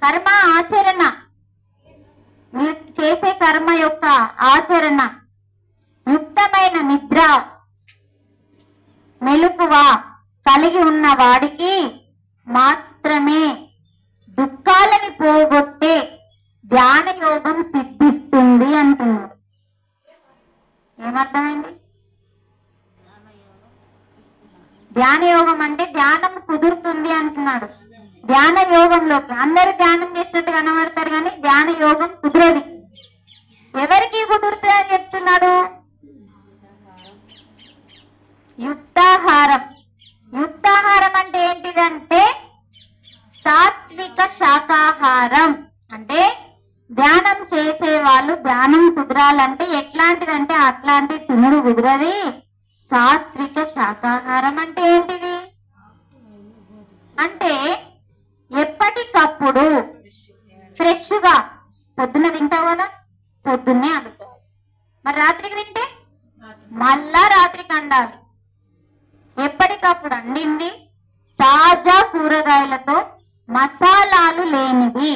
Speaker 1: కర్మ ఆచరణ, మీరు చేసే కర్మ యొక్క ఆచరణ. యుక్తమైన నిద్ర, మెలకువ కలిగి ఉన్న వాడికి మాత్రమే దుఃఖాలని పోగొట్టే ధ్యాన యోగం సిద్ధిస్తుంది అంటున్నారు. ఏమర్థమైంది? ధ్యాన యోగం అంటే ధ్యానం కుదురుతుంది అంటున్నాడు. ధ్యాన యోగంలోకి అందరూ ధ్యానం చేసినట్టు కనబడతారు, కానీ ధ్యాన యోగం కుదరది. ఎవరికి కుదురుతుంది అని చెప్తున్నాడు? యుక్తాహారం. యుక్తాహారం అంటే ఏంటిదంటే సాత్విక శాకాహారం. అంటే ధ్యానం చేసే వాళ్ళు ధ్యానం కుదరాలంటే ఎట్లాంటిదంటే అట్లాంటి తినుడు కుదరది. సాత్విక శాకాహారం అంటే ఏంటిది? అంటే ఎప్పటికప్పుడు ఫ్రెష్ గా పొద్దున్న తింటావు కదా, పొద్దున్నే వండుకోవాలి. మరి రాత్రికి తింటే మళ్ళా రాత్రికి వండాలి. ఎప్పటికప్పుడు వండింది, తాజా కూరగాయలతో, మసాలాలు లేనిది,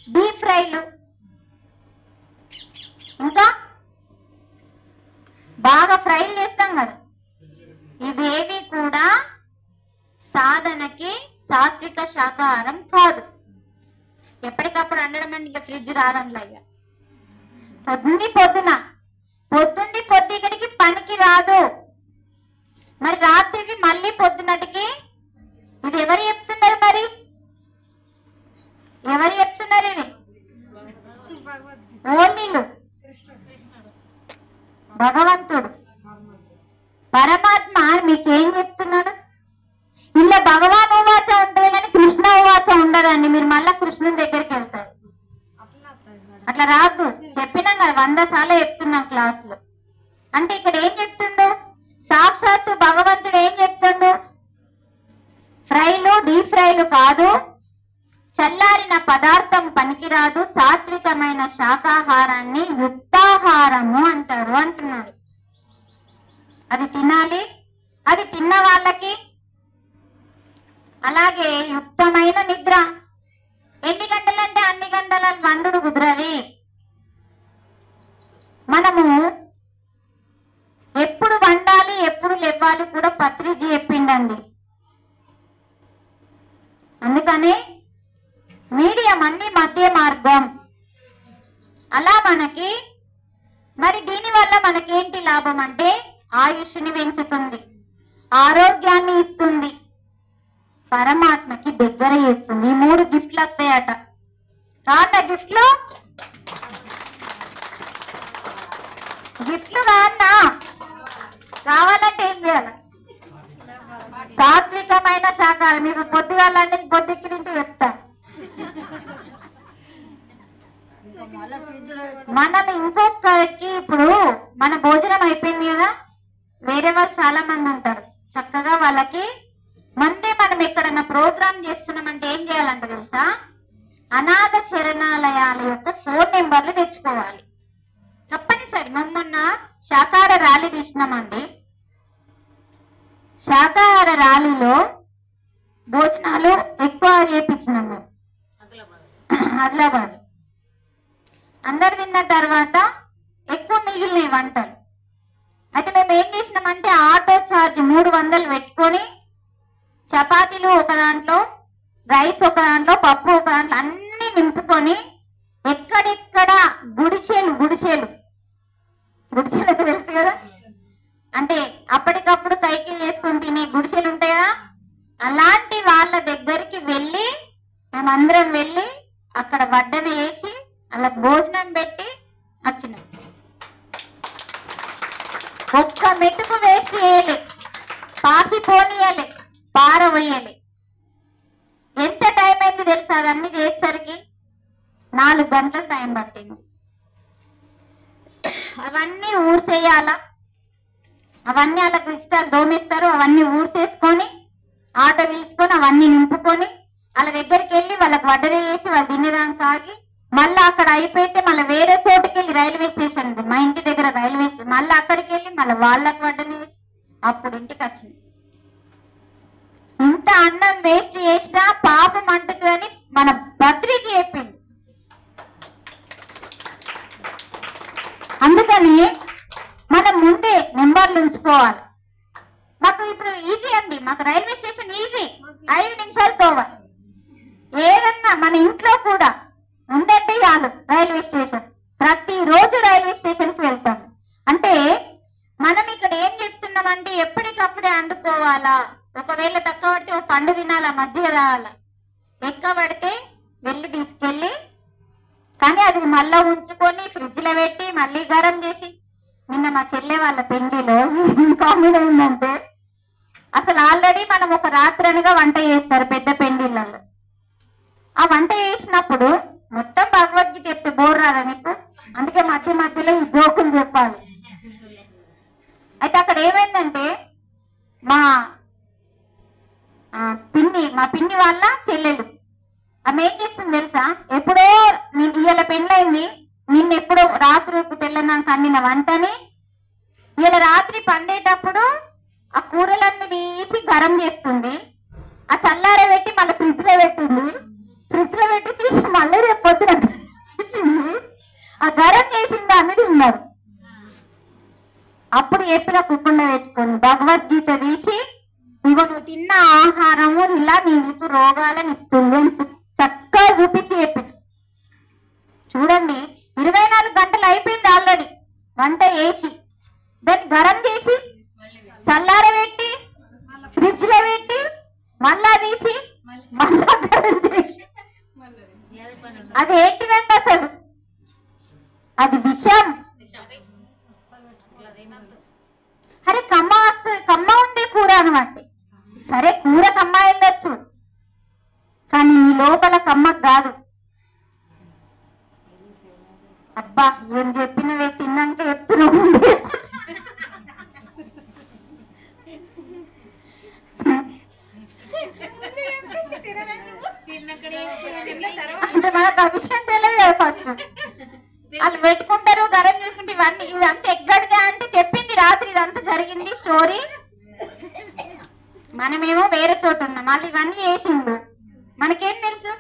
Speaker 1: డీప్ ఫ్రైలు, ఇంకా బాగా ఫ్రైలు చేస్తాం కదా, ఇవేవి కూడా సాధనకి సాత్విక శాకాహారం కాదు. ఎప్పటికప్పుడు వండడం అంటే ఇంకా ఫ్రిడ్జ్ రాదంలా. ఇక పొద్దుంది పొద్దుగడికి పనికి రాదు. మరి రాత్రికి మళ్ళీ పొద్దునటికి ఇది ఎవరు చెప్తున్నారు? మరి ఎవరు చెప్తున్నారు? ఇది ఓలీలు భగవంతుడు పరమాత్మ మీకేం చెప్తున్నాడు? ఇలా భగవాన్ ఉవాచ ఉంటుంది కానీ కృష్ణ ఉవాచ ఉండదండి. మీరు మళ్ళా కృష్ణుని దగ్గరికి వెళ్తారు. అట్లా రాదు. చెప్పినాం కదా, 100 సార్లు చెప్తున్నాం క్లాసులో. అంటే ఇక్కడ ఏం చెప్తుండు? సాక్షాత్తు భగవంతుడు ఏం చెప్తుండు? ఫ్రైలు, డీప్ ఫ్రైలు కాదు, చల్లారిన పదార్థం పనికిరాదు, సాత్వికమైన శాకాహారాన్ని యుక్తాహారము అంటారు అంటున్నాడు. అది తినాలి. అది తిన్న వాళ్ళకి అలాగే యుక్తమైన నిద్ర. ఎన్ని గంటలంటే అన్ని గంటల వండుడు కుదరది. మనము ఎప్పుడు వండాలి, ఎప్పుడు లేవాలి కూడా పత్రిజీ చెప్పిండండి. అందుకని మీడియం అన్ని మధ్య మార్గం. అలా మనకి మరి దీనివల్ల మనకేంటి లాభం అంటే ఆయుష్ని పెంచుతుంది, ఆరోగ్యాన్ని ఇస్తుంది, పరమాత్మకి దగ్గర చేస్తుంది. ఈ 3 గిఫ్ట్లు వస్తాయట. కాదా గిఫ్ట్లు? గిఫ్ట్లు కాదా? కావాలంటే ఏం చేయాలి? సాత్వికమైన శాకాహారం. మీకు పొద్దుగాలంటే పొద్దుకి తింటూ చెప్తా. మనం ఇంకొకరికి ఇప్పుడు మన భోజనం అయిపోయింది కదా, వేరే వాళ్ళు చాలా మంది ఉంటారు. చక్కగా వాళ్ళకి మందే మనం ఎక్కడన్నా ప్రోగ్రామ్ చేస్తున్నామంటే ఏం చేయాలంట తెలుసా? అనాథ శరణాలయాల యొక్క ఫోన్ నెంబర్లు తెచ్చుకోవాలి తప్పనిసరి. మొన్న శాకాహార ర్యాలీ తీసినామండి. శాకాహార ర్యాలీలో భోజనాలు ఎక్కువ చేపించినాము. ఆదిలాబాద్ అందరు తిన్న తర్వాత ఎక్కువ మిగిలినాయి వంటలు. అయితే మేము ఏం చేసినామంటే ఆటో ఛార్జ్ 300 పెట్టుకొని చపాతీలు ఒక దాంట్లో, రైస్ ఒక దాంట్లో, పప్పు ఒక దాంట్లో అన్ని నింపుకొని ఎక్కడెక్కడ గుడిసెలు తెలుసు కదా, అంటే అప్పటికప్పుడు కైకి చేసుకొని తినే గుడిసెలు ఉంటాయి కదా, అలాంటి వాళ్ళ దగ్గరికి వెళ్ళి మేమందరం వెళ్ళి అక్కడ వడ్డన వేసి అలా భోజనం పెట్టి వచ్చినాం. ఒక్క మెతుకు వేస్ట్ చేయాలి, పాసిపోనియాలి, పారవేయాలి. ఎంత టైం అయింది తెలుసా? అదన్నీ చేసేసరికి 4 గంటల టైం పట్టింది. అవన్నీ ఊర్చేయాల, అవన్నీ వాళ్ళకి ఇస్తారు, దోమిస్తారు. అవన్నీ ఊర్చేసుకొని ఆటో పిలుచుకొని అవన్నీ నింపుకొని వాళ్ళ దగ్గరికి వెళ్ళి వాళ్ళకి వడ్డలు వేసి వాళ్ళు తినేదానికి ఆగి మళ్ళీ అక్కడ అయిపోతే మళ్ళీ వేరే చోటుకి వెళ్ళి రైల్వే స్టేషన్, మా ఇంటి దగ్గర రైల్వే స్టేషన్, మళ్ళీ అక్కడికి వెళ్ళి మళ్ళీ వాళ్ళకి వడ్డలు వేసి అప్పుడు ఇంటికి వచ్చింది. ఇంత అన్నం వేస్ట్ చేసినా పాపం అంటుందని మన భద్రిజీ చెప్పింది. అందుకని మనం ముందే నెంబర్లు ఉంచుకోవాలి. మాకు ఇప్పుడు ఈజీ అండి, మాకు రైల్వే స్టేషన్ ఈజీ, 5 నిమిషాలు తోవాలి. ఏదన్నా మన ఇంట్లో కూడా ఉందంటే చాలు రైల్వే స్టేషన్. ప్రతిరోజు రైల్వే స్టేషన్ కి వెళ్తాం. అంటే మనం ఇక్కడ ఏం చెప్తున్నామంటే ఎప్పటికప్పుడే అందుకోవాలా. ఒకవేళ తక్కువ పడితే ఒక పండు తినాలా, మజ్జిగ తాగాల. ఎక్కువ పడితే వెళ్ళి తీసుకెళ్ళి, కానీ అది మళ్ళా ఉంచుకొని ఫ్రిడ్జ్ లో పెట్టి మళ్ళీ గరం చేసి. నిన్న మా చెల్లె వాళ్ళ పెళ్లిలో కామెడీ ఏంటంటే అసలు ఆల్రెడీ మనం ఒక రాత్రనిగా వంట చేస్తారు పెద్ద పెళ్లిళ్ళలో. ఆ వంట చేసినప్పుడు మొత్తం భగవద్గీత చెప్తే బోర్ రాదా మీకు? అందుకే మధ్య మధ్యలో ఈ జోకులు చెప్పాలి. అయితే అక్కడ ఏమైందంటే మా పిన్ని వాళ్ళ చెల్లెలు ఆమె ఏం చేస్తుంది తెలుసా, ఎప్పుడో ఇవాళ పెళ్ళైంది, నిన్నెప్పుడో రాత్రి తెల్లనాక అండిన వంటని ఇవాళ రాత్రి పండేటప్పుడు ఆ కూరలన్నీ తీసి గరం చేస్తుంది, ఆ సల్లార పెట్టి మళ్ళీ ఫ్రిడ్జ్ లో పెట్టింది, ఫ్రిడ్జ్ లో పెట్టి తీసి మళ్ళీ రేపు పొద్దున తీసింది, ఆ గరం చేసింది అనేది ఉన్నారు. అప్పుడు చెప్పిన కుకుండా పెట్టుకొని భగవద్గీత తీసి, ఇగో నువ్వు తిన్న ఆహారము ఇలా నీకు రోగాలను ఇస్తుంది అని చక్కగా చూపించి చెప్పిన. చూడండి, 24 గంటలు అయిపోయింది ఆల్రెడీ వంట వేసి, దాన్ని గరం చేసి చల్లార పెట్టి ఫ్రిడ్జ్ లో పెట్టి మళ్ళా తీసి మళ్ళా గరం చేసి, అది ఏంటిదంటే అసలు అది విషయం. అరే కమ్మ ఉండే కూర అనమాట. సరే కూర కమ్మ వెళ్ళొచ్చు, కానీ ఈ లోపల కమ్మకు కాదు. అబ్బా ఏం చెప్పినవే తిన్నాక చెప్తున్నావు. అంటే మనకు ఆ విషయం తెలియదు కదా. ఫస్ట్ వాళ్ళు పెట్టుకుంటారు, గరం చేసుకుంటే ఇవన్నీ ఇదంతా ఎక్కడిదా అంటే చెప్పింది రాత్రి ఇదంతా జరిగింది స్టోరీ. మనమేమో వేరే చోట ఉన్నాం, మళ్ళీ ఇవన్నీ వేసిండు. మనకేం తెలుసు,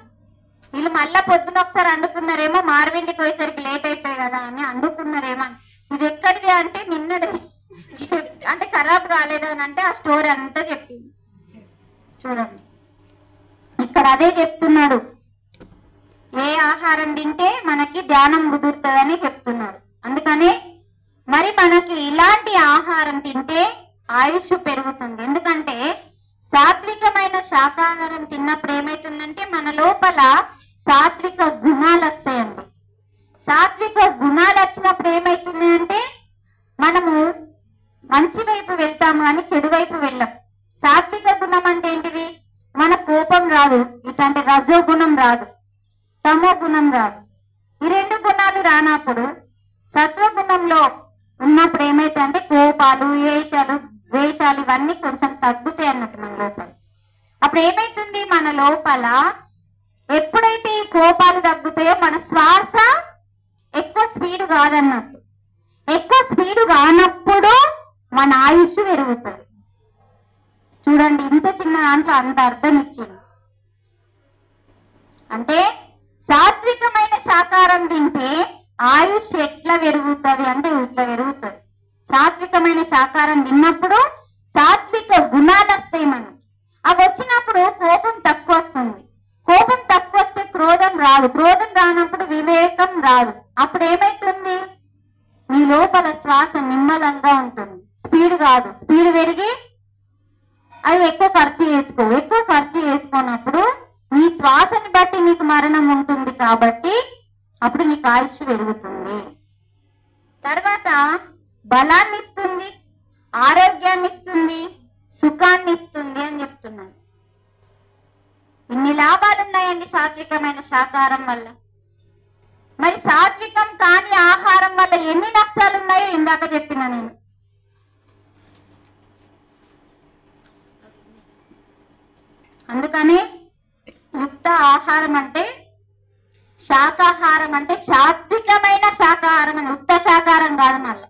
Speaker 1: వీళ్ళు మళ్ళా పొద్దున ఒకసారి అండుకున్నారేమో, మారవిండికి పోయేసరికి లేట్ అవుతుంది కదా అని అండుకున్నారేమో. ఇది ఎక్కడిది అంటే నిన్నదే, అంటే ఖరాబ్ కాలేదు అని అంటే ఆ స్టోరీ అంతా చెప్పింది. చూడండి ఇక్కడ అదే చెప్తున్నాడు, ఏ ఆహారం తింటే మనకి ధ్యానం కుదురుతుందని చెప్తున్నాడు. అందుకనే మరి మనకి ఇలాంటి ఆహారం తింటే ఆయుష్ పెరుగుతుంది. ఎందుకంటే సాత్వికమైన శాకాహారం తిన్నప్పుడు ఏమైతుందంటే మన లోపల సాత్విక గుణాలు వస్తాయండి. సాత్విక గుణాలు వచ్చినప్పుడు ఏమైతుంది అంటే మనము మంచి వైపు వెళ్తాము అని చెడు వైపు వెళ్ళాం. సాత్విక గుణం అంటే ఏంటిది, మన కోపం రాదు, ఇట్లాంటి రజో గుణం రాదు, తమో గుణం రాదు. ఈ 2 గుణాలు రానప్పుడు సత్వగుణంలో ఉన్నప్పుడు ఏమైతే అంటే కోపాలు, వేషాలు ఇవన్నీ కొంచెం తగ్గుతాయి అన్నట్టు మన లోపల. అప్పుడు ఏమైతుంది, మన లోపల ఎప్పుడైతే ఈ కోపాలు తగ్గుతాయో మన శ్వాస ఎక్కువ స్పీడ్ కాదన్నట్టు. ఎక్కువ స్పీడ్ కానప్పుడు మన ఆయుష్ పెరుగుతుంది. చూడండి ఇంత చిన్న దాంట్లో అంత అర్థం ఇచ్చింది. అంటే సాత్వికమైన శాకాహారం తింటే ఆయుష్ ఎట్లా పెరుగుతుంది అంటే ఇట్లా పెరుగుతుంది. సాత్వికమైన శాకాహారం తిన్నప్పుడు సాత్విక గుణాలు వస్తాయి మనకి. అవి వచ్చినప్పుడు కోపం తక్కువ వస్తుంది, కోపం తక్కువ వస్తే క్రోధం రాదు, క్రోధం రానప్పుడు వివేకం రాదు. అప్పుడు ఏమైతుంది, నీ లోపల శ్వాస నిమ్మలంగా ఉంటుంది, స్పీడ్ కాదు. స్పీడ్ పెరిగి అవి ఎక్కువ ఖర్చు చేసుకున్నప్పుడు నీ శ్వాసని బట్టి నీకు మరణం ఉంటుంది. కాబట్టి అప్పుడు నీకు ఆయుష్ పెరుగుతుంది. తర్వాత బలాన్ని ఇస్తుంది, ఆరోగ్యాన్ని ఇస్తుంది, సుఖాన్ని ఇస్తుంది అని చెప్తున్నాను. ఇన్ని లాభాలు ఉన్నాయండి సాత్వికమైన శాకాహారం వల్ల. మరి సాత్వికం కాని ఆహారం వల్ల ఎన్ని నష్టాలు ఉన్నాయో ఇందాక చెప్పిన నేను. అందుకని యుక్త ఆహారం అంటే శాకాహారం అంటే సాత్వికమైన శాకాహారం అని, యుక్త శాకాహారం కాదు, మళ్ళా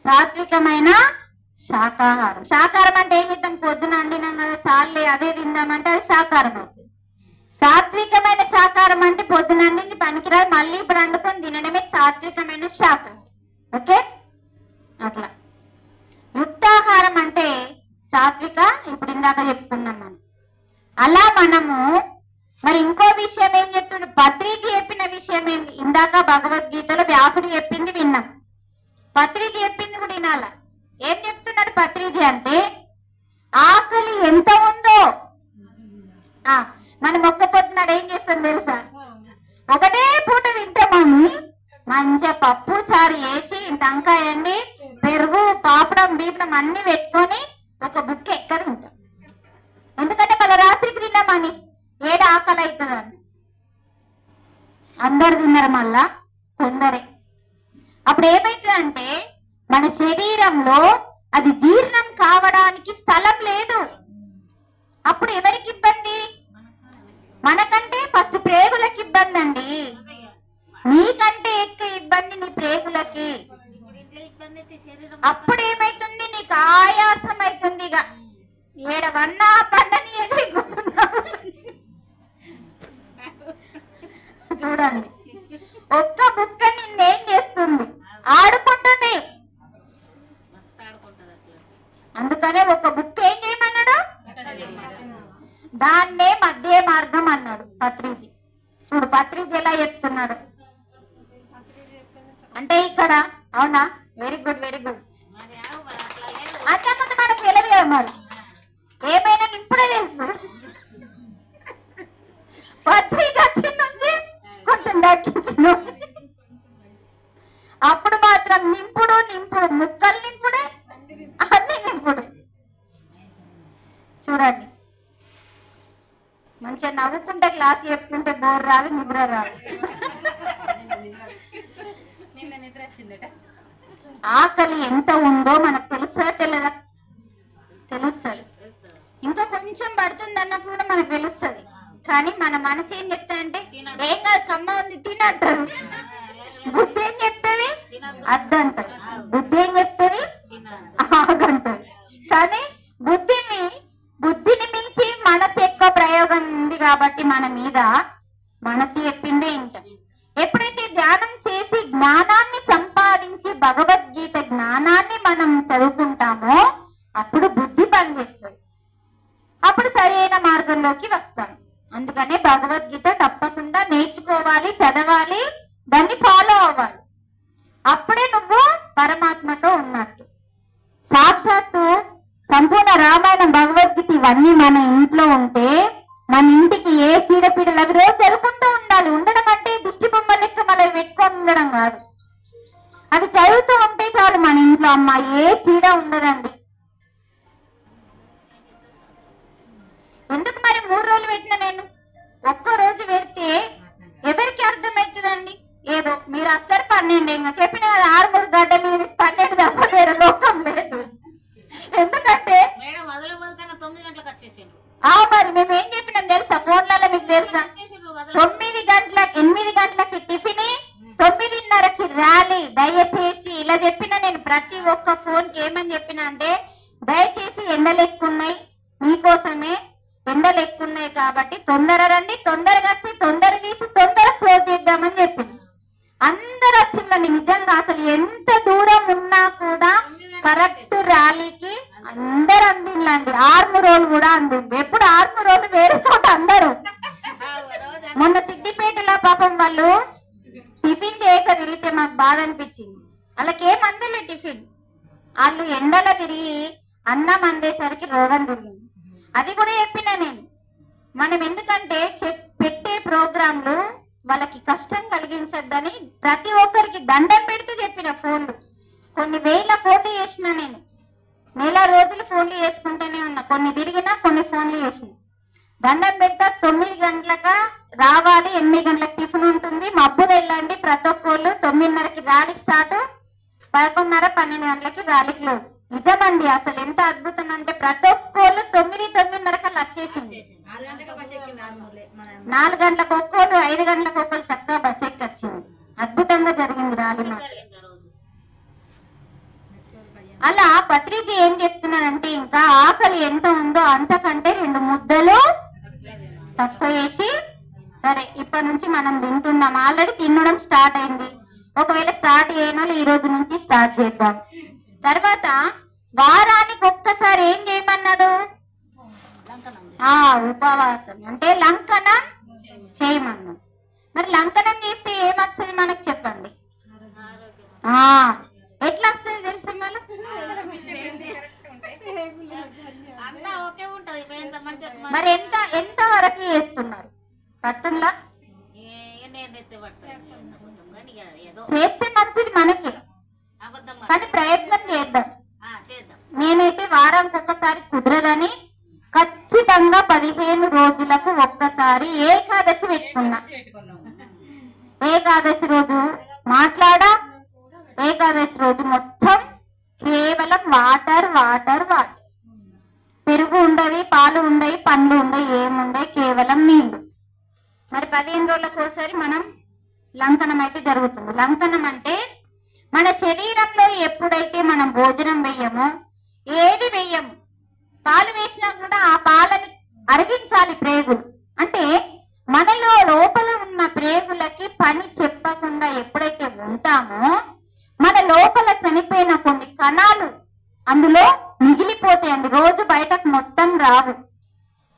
Speaker 1: సాత్వికమైన శాకాహారం. శాకాహారం అంటే ఏం చేద్దాం, పొద్దున అండినాం కదా సార్లే అదే తిందామంటే అది శాకాహారం అవుతుంది. సాత్వికమైన శాకాహారం అంటే పొద్దున అండింది పనికిరాదు, మళ్ళీ ఇప్పుడు అండుకొని తినడమే సాత్వికమైన శాకాహారం. ఓకే, అట్లా. యుక్తాహారం అంటే సాత్విక, ఇప్పుడు ఇందాక చెప్పుకున్నాం మనం. అలా మనము మరి ఇంకో విషయం ఏం చెప్తుండే, పత్రిజీ చెప్పిన విషయం ఏంటి, ఇందాక భగవద్గీతలో వ్యాసుడు చెప్పింది విన్నాం, పత్రిజీ చెప్పింది కూడా వినాల. ఏం చెప్తున్నాడు పత్రిజీ అంటే, ఆకలి ఎంత ఉందో మనం ఒక్క పొద్దునాడు ఏం చేస్తాం తెలుసా, ఒకటే పూట తింటామని మంచిగా పప్పు చారు వేసి టంకాయ అండి పెరుగు పాపడం బీపడం అన్ని పెట్టుకొని ఒక బుక్ ఎక్కడ ఉంటాం. ఎందుకంటే మళ్ళీ రాత్రికి తిన్నామని ఏడు ఆకలి అవుతుందని. అందరు తిన్నారు, మళ్ళా కొందరే. అప్పుడు ఏమైతుందంటే మన శరీరంలో అది జీర్ణం కావడానికి స్థలం లేదు. అప్పుడు ఎవరికి ఇబ్బంది, మనకంటే ఫస్ట్ ప్రేగులకి ఇబ్బంది అండి. నీకంటే ఎక్కువ ఇబ్బంది నీ ప్రేగులకి. అప్పుడు ఏమైతుంది, నీకు ఆయాసం అవుతుంది. ఇక ఏడవన్నా పండని ఎదుర్కొంటున్నావు. చూడండి, ఒక్క బుక్క నిన్నేం చేస్తుంది, ఆడుకుంటుంది. అందుకనే ఒక బుక్ ఏం చేయమన్నాడు, దాన్నే మధ్య మార్గం అన్నాడు పత్రిజీ. చూడు పత్రిజీ ఎలా చెప్తున్నాడు అంటే ఇక్కడ, అవునా, వెరీ గుడ్ వెరీ గుడ్. అంతకుముందు మనకు తెలియదు మరి, ఏమైనా ఇప్పుడే తెలుసు. పత్రిక వచ్చి నుంచి కొంచెం దక్కించు. అప్పుడు మాత్రం నింపుడు నింపుడు, ముక్కలు నింపుడే, అన్ని నింపుడే. చూడండి, మంచిగా నవ్వుకుంటే క్లాస్ చెప్పుకుంటే బోర్ రాదు, నిద్ర రాదు. ఆకలి ఎంత ఉందో మనకు తెలుసా తెలియదా? తెలుస్తుంది. ఇంకా కొంచెం పడుతుంది అన్నప్పుడు కూడా మనకు తెలుస్తుంది. కానీ మన మనసు ఏం చెప్తాదంటే, ఏం కాదు కమ్మ ఉంది తినంటది. బుద్ధి ఏం చెప్తుంది, అద్దంటది. బుద్ధి ఏం చెప్తుంది, ఆగంటది. కానీ బుద్ధిని మించి మనసు ఎక్కువ ప్రయోగం ఉంది కాబట్టి మన మీద, మనసు చెప్పిందే ఇంటాం. ఎప్పుడైతే ధ్యానం చేసి జ్ఞానాన్ని సంపాదించి భగవద్గీత జ్ఞానాన్ని మనం చదువుకుంటామో అప్పుడు బుద్ధి పనిచేస్తుంది. అప్పుడు సరైన మార్గంలోకి వస్తాం. అందుకనే భగవద్గీత తప్పకుండా నేర్చుకోవాలి, చదవాలి, దాన్ని ఫాలో అవ్వాలి. అప్పుడే నువ్వు పరమాత్మతో ఉన్నట్టు. సాక్షాత్తు సంపూర్ణ రామాయణం, భగవద్గీత ఇవన్నీ మన ఇంట్లో ఉంటే మన ఇంటికి ఏ చీడపీడలు అవి రోజు చదువుకుంటూ ఉండాలి. ఉండడం అంటే దిష్టి బొమ్మ లెక్క మనం పెట్టుకొని ఉండడం కాదు. అవి చదువుతూ ఉంటే చాలు మన ఇంట్లో అమ్మ ఏ చీడ ఉండదండి. ఎందుకు మరి 3 రోజులు పెట్టిన నేను, ఒక్క రోజు పెడితే ఎవరికి అర్థమవుతుందండి? ఏదో మీరు వస్తారు 12, ఇంకా చెప్పిన 6 గడ్డ మీరు 12 తప్ప వేరే లోకం లేదు. ఎందుకంటే మరి మేము ఏం చెప్పినాం తెలుసా, ఫోన్లలో మీకు తెలుసా, 8 గంటలకి టిఫిన్, 9:30కి ర్యాలీ. దయచేసి ఇలా చెప్పిన నేను ప్రతి ఒక్క ఫోన్ కి ఏమని చెప్పిన అంటే, దయచేసి ఎండలు ఎక్కున్నాయి, మీకోసమే ఎండలు ఎక్కున్నాయి కాబట్టి తొందర రండి, తొందరగా వస్తే తొందర తీసి తొందర క్లోజ్ చేద్దామని చెప్పింది. అందరు వచ్చిందండి. నిజంగా అసలు ఎంత దూరం ఉన్నా కూడా కరెక్ట్ ర్యాలీకి అందరు అందిండి. 6 రోజులు కూడా అందింది. ఎప్పుడు 6 రోజులు వేరే చోట అందరు. మొన్న సిద్దిపేటలో పాపం వాళ్ళు టిఫిన్ చేయక తిరిగితే మాకు బాధ అనిపించింది. వాళ్ళకి ఏం అందలే టిఫిన్, వాళ్ళు ఎండలో తిరిగి అన్నం అందేసరికి రోగం తిరిగింది. అది కూడా చెప్పిన నేను. మనం ఎందుకంటే పెట్టే ప్రోగ్రాంలు వాళ్ళకి కష్టం కలిగించద్దని ప్రతి ఒక్కరికి దండం పెడుతూ చెప్పిన. ఫోన్లు కొన్ని వేల ఫోన్లు చేసిన నేను, నెల రోజులు ఫోన్లు చేసుకుంటూనే ఉన్నా. కొన్ని తిరిగినా కొన్ని ఫోన్లు చేసిన. దండం పెడతా 9 గంటలకు రావాలి, 8 గంటలకు టిఫిన్ ఉంటుంది, మబ్బులు వెళ్ళండి ప్రతి ఒక్కళ్ళు. 9:30కి ర్యాలీ స్టార్ట్, 11:30, 12 గంటలకి ర్యాలీ క్లోజ్. నిజమండి, అసలు ఎంత అద్భుతం అంటే ప్రతి ఒక్కళ్ళు 9:30కి వచ్చేసింది. 4 గంటలకు ఒక్కోళ్ళు, 5 గంటలకు ఒక్కళ్ళు చక్కగా బస్ ఎక్కి వచ్చింది. అద్భుతంగా జరిగింది ర్యాలీ. అలా పత్రిజీ ఏం చెప్తున్నానంటే, ఇంకా ఆకలి ఎంత ఉందో అంతకంటే 2 ముద్దలు తక్కువ చేసి, సరే ఇప్పటి నుంచి మనం తింటున్నాం. ఆల్రెడీ తినడం స్టార్ట్ అయింది. ఒకవేళ స్టార్ట్ చేయనోళ్ళు ఈ రోజు నుంచి స్టార్ట్ చేద్దాం. తర్వాత వారానికి ఒక్కసారి ఏం చేయమన్నాడు, ఉపవాసం అంటే లంకనం చేయమన్నాడు. మరి లంకనం చేస్తే ఏమొస్తుంది మనకు చెప్పండి? ఎట్లా వస్తుంది తెలుసు మళ్ళీ? మరి ఎంత వరకు చేస్తున్నారు పట్టంలా? చేస్తే మంచిది మనకి, కానీ ప్రయత్నం చేద్దాం. నేనైతే వారానికి ఒక్కసారి కుదరదని ఖచ్చితంగా 15 రోజులకు ఒక్కసారి ఏకాదశి పెట్టుకున్నా. ఏకాదశి రోజు మాట్లాడా, ఏకాదశి రోజు మొత్తం కేవలం వాటర్ వాటర్ వాటర్. పెరుగు ఉండదు, పాలు ఉండయి, పండ్లు ఉండయి, ఏముండయి, కేవలం నీళ్లు. మరి 15 రోజులకు ఒకసారి మనం లంకనం అయితే జరుగుతుంది. లంకనం అంటే మన శరీరంలో ఎప్పుడైతే మనం భోజనం వేయమో, ఏది వేయము, పాలు వేసినా కూడా ఆ పాలని అరిగించాలి ప్రేగులు. అంటే మనలో లోపల ఉన్న ప్రేగులకి పని చెప్పకుండా ఎప్పుడైతే ఉంటామో మన లోపల చనిపోయిన కొన్ని కణాలు అందులో మిగిలిపోతాయండి. రోజు బయటకు మొత్తం రావు.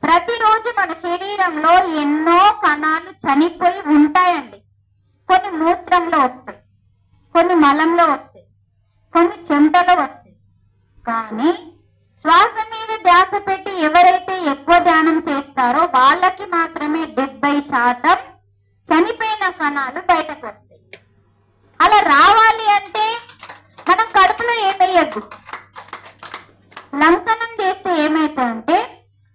Speaker 1: ప్రతిరోజు మన శరీరంలో ఎన్నో కణాలు చనిపోయి ఉంటాయండి. కొన్ని మూత్రంలో వస్తాయి, కొన్ని మలంలో వస్తాయి, కొన్ని చెమటలో వస్తాయి. కానీ శ్వాస మీద ధ్యాస పెట్టి ఎవరైతే ఎక్కువ ధ్యానం చేస్తారో వాళ్ళకి మాత్రమే 70% చనిపోయిన కణాలు బయటకు వస్తాయి. అలా రావాలి అంటే మనం కడుపులో ఏమయ్యద్దు. లంకనం చేస్తే ఏమైతుందంటే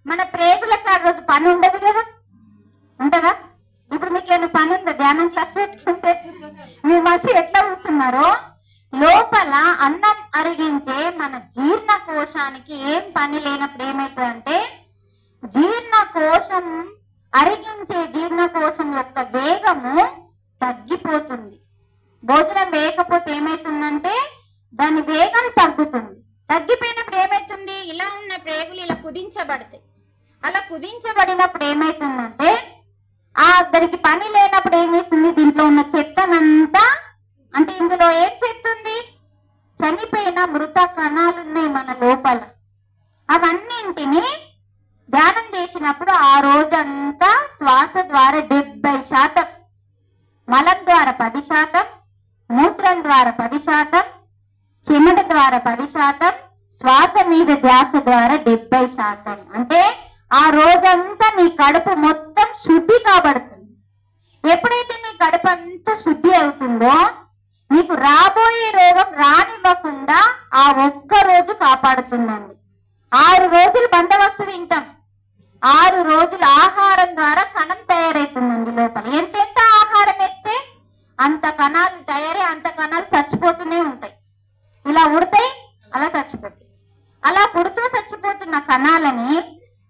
Speaker 1: మన ప్రేగులకు ఆ రోజు పని ఉండదు కదా, ఉంటదా? ఇప్పుడు మీకు ఏమైనా పని ఉందా? ధ్యానం క్లాస్ పెట్టుకుంటే మీ మనిషి ఎట్లా కూర్చున్నారో లోపల అన్నం అరిగించే మన జీర్ణకోశానికి ఏం పని లేనప్పుడు ఏమైతుందంటే జీర్ణకోశం అరిగించే జీర్ణకోశం యొక్క వేగము తగ్గిపోతుంది. భోజనం వేయకపోతే ఏమైతుందంటే దాని వేగం తగ్గుతుంది. తగ్గిపోయినప్పుడు ఏమైతుంది, ఇలా ఉన్న ప్రేగులు ఇలా కుదించబడతాయి. అలా కుదించబడినప్పుడు ఏమైతుందంటే దానికి పని లేనప్పుడు ఏం చేస్తుంది, దీంట్లో ఉన్న చెత్తనంతా, అంటే ఇందులో ఏం చెత్త ఉంది, చనిపోయిన మృత కణాలు ఉన్నాయి మన లోపల. అవన్నింటినీ ధ్యానం చేసినప్పుడు ఆ రోజంతా శ్వాస ద్వారా 70%, మలం ద్వారా 10%, మూత్రం ద్వారా 10%, చెమట ద్వారా 10%, శ్వాస మీద ధ్యాస ద్వారా 70%. అంటే ఆ రోజంతా నీ కడుపు మొత్తం శుద్ధి కాబడుతుంది. ఎప్పుడైతే నీ కడుపు అంతా శుద్ధి అవుతుందో నీకు రాబోయే రోగం రానివ్వకుండా ఆ ఒక్క రోజు కాపాడుతుందండి. 6 రోజులు బందోబస్తు తింటాం. 6 రోజులు ఆహారం ద్వారా కణం తయారవుతుందండి లోపల. ఎంతెంత ఆహారం వేస్తే అంత కణాలు తయారై అంత కణాలు చచ్చిపోతూనే ఉంటాయి. ఇలా ఉడతాయి, అలా చచ్చిపోతాయి. అలా పుడుతూ చచ్చిపోతున్న కణాలని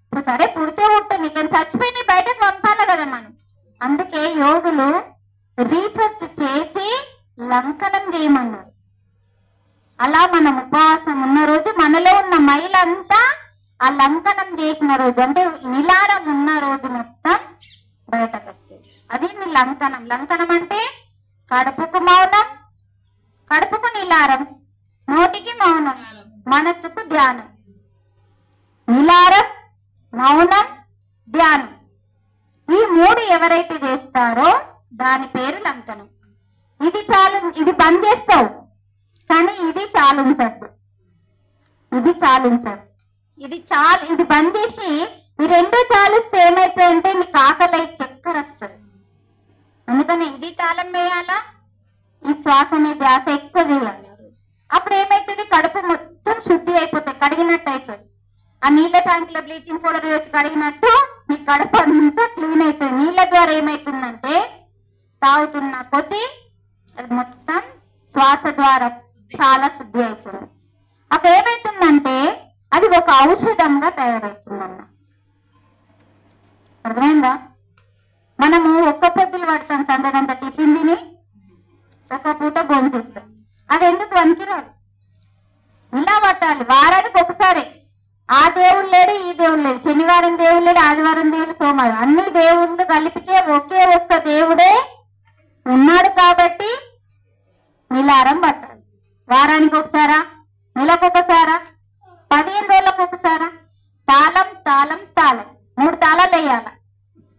Speaker 1: ఇప్పుడు సరే పుడితే ఉంటుంది, కానీ చచ్చిపోయి బయటకు పంపాలి కదా మనం. అందుకే యోగులు రీసెర్చ్ చేసి లంకనం చేయమన్నారు. అలా మనం ఉపవాసం ఉన్న రోజు మనలో ఉన్న మైలంతా ఆ లంకనం చేసిన రోజు, అంటే నిలారం ఉన్న రోజు మొత్తం బయటకు వస్తుంది. అది నీ లంకనం. లంకనం అంటే కడుపుకు మౌనం, కడుపుకు నిలారం, నోటికి మౌనం, మనస్సుకు ధ్యానం. నిలారం, మౌనం, ధ్యానం, ఈ 3 ఎవరైతే చేస్తారో దాని పేరు లంకనం. ఇది చాలు, ఇది బంద్ చేస్తావు కానీ ఇది చాలించద్దు, ఇది చాలించద్దు, ఇది బంద్ చేసి ఈ 2 చాలిస్తే ఏమైతుందంటే నీకు ఆకలి చక్కెర వస్తుంది. అందుకని ఇది తాళం వేయాలా, ఈ శ్వాస మీద ధ్యాస ఎక్కువ చేయాలి. అప్పుడు ఏమైతుంది, కడుపు మొత్తం శుద్ధి అయిపోతుంది, కడిగినట్టు అవుతుంది. ఆ నీళ్ళ ట్యాంక్ లో బ్లీచింగ్ పౌడర్ వేసి కడిగినట్టు మీ కడుపు అంతా క్లీన్ అవుతుంది. నీళ్ళ ద్వారా ఏమైతుందంటే తాగుతున్న కొద్దీ అది మొత్తం శ్వాస ద్వారా చాలా శుద్ధి అవుతుంది. అప్పుడు ఏమైతుందంటే అది ఒక ఔషధంగా తయారవుతుందన్న. అర్థమైందా? మనము ఒక్క పొద్దులు పడతాం, సందడంతా టిఫిన్ తిని ఒక పూట భోంచేస్తాం. అది ఎందుకు పనికిరాదు, ఇలా పట్టాలి. వారానికి ఒకసారి. ఆ దేవుడు లేడు, ఈ దేవుడు లేడు, శనివారం దేవుడు లేడు, ఆదివారం దేవుడు, సోమవారం, అన్ని దేవుళ్ళు కలిపితే ఒకే ఒక్క దేవుడే ఉన్నాడు. కాబట్టి నిలారం పట్టాలి. వారానికి ఒకసారా, నెలకు ఒకసారా, 15 రోజులకు ఒకసారా. తాళం తాళం తాళం 3 తాళాలు వేయాల.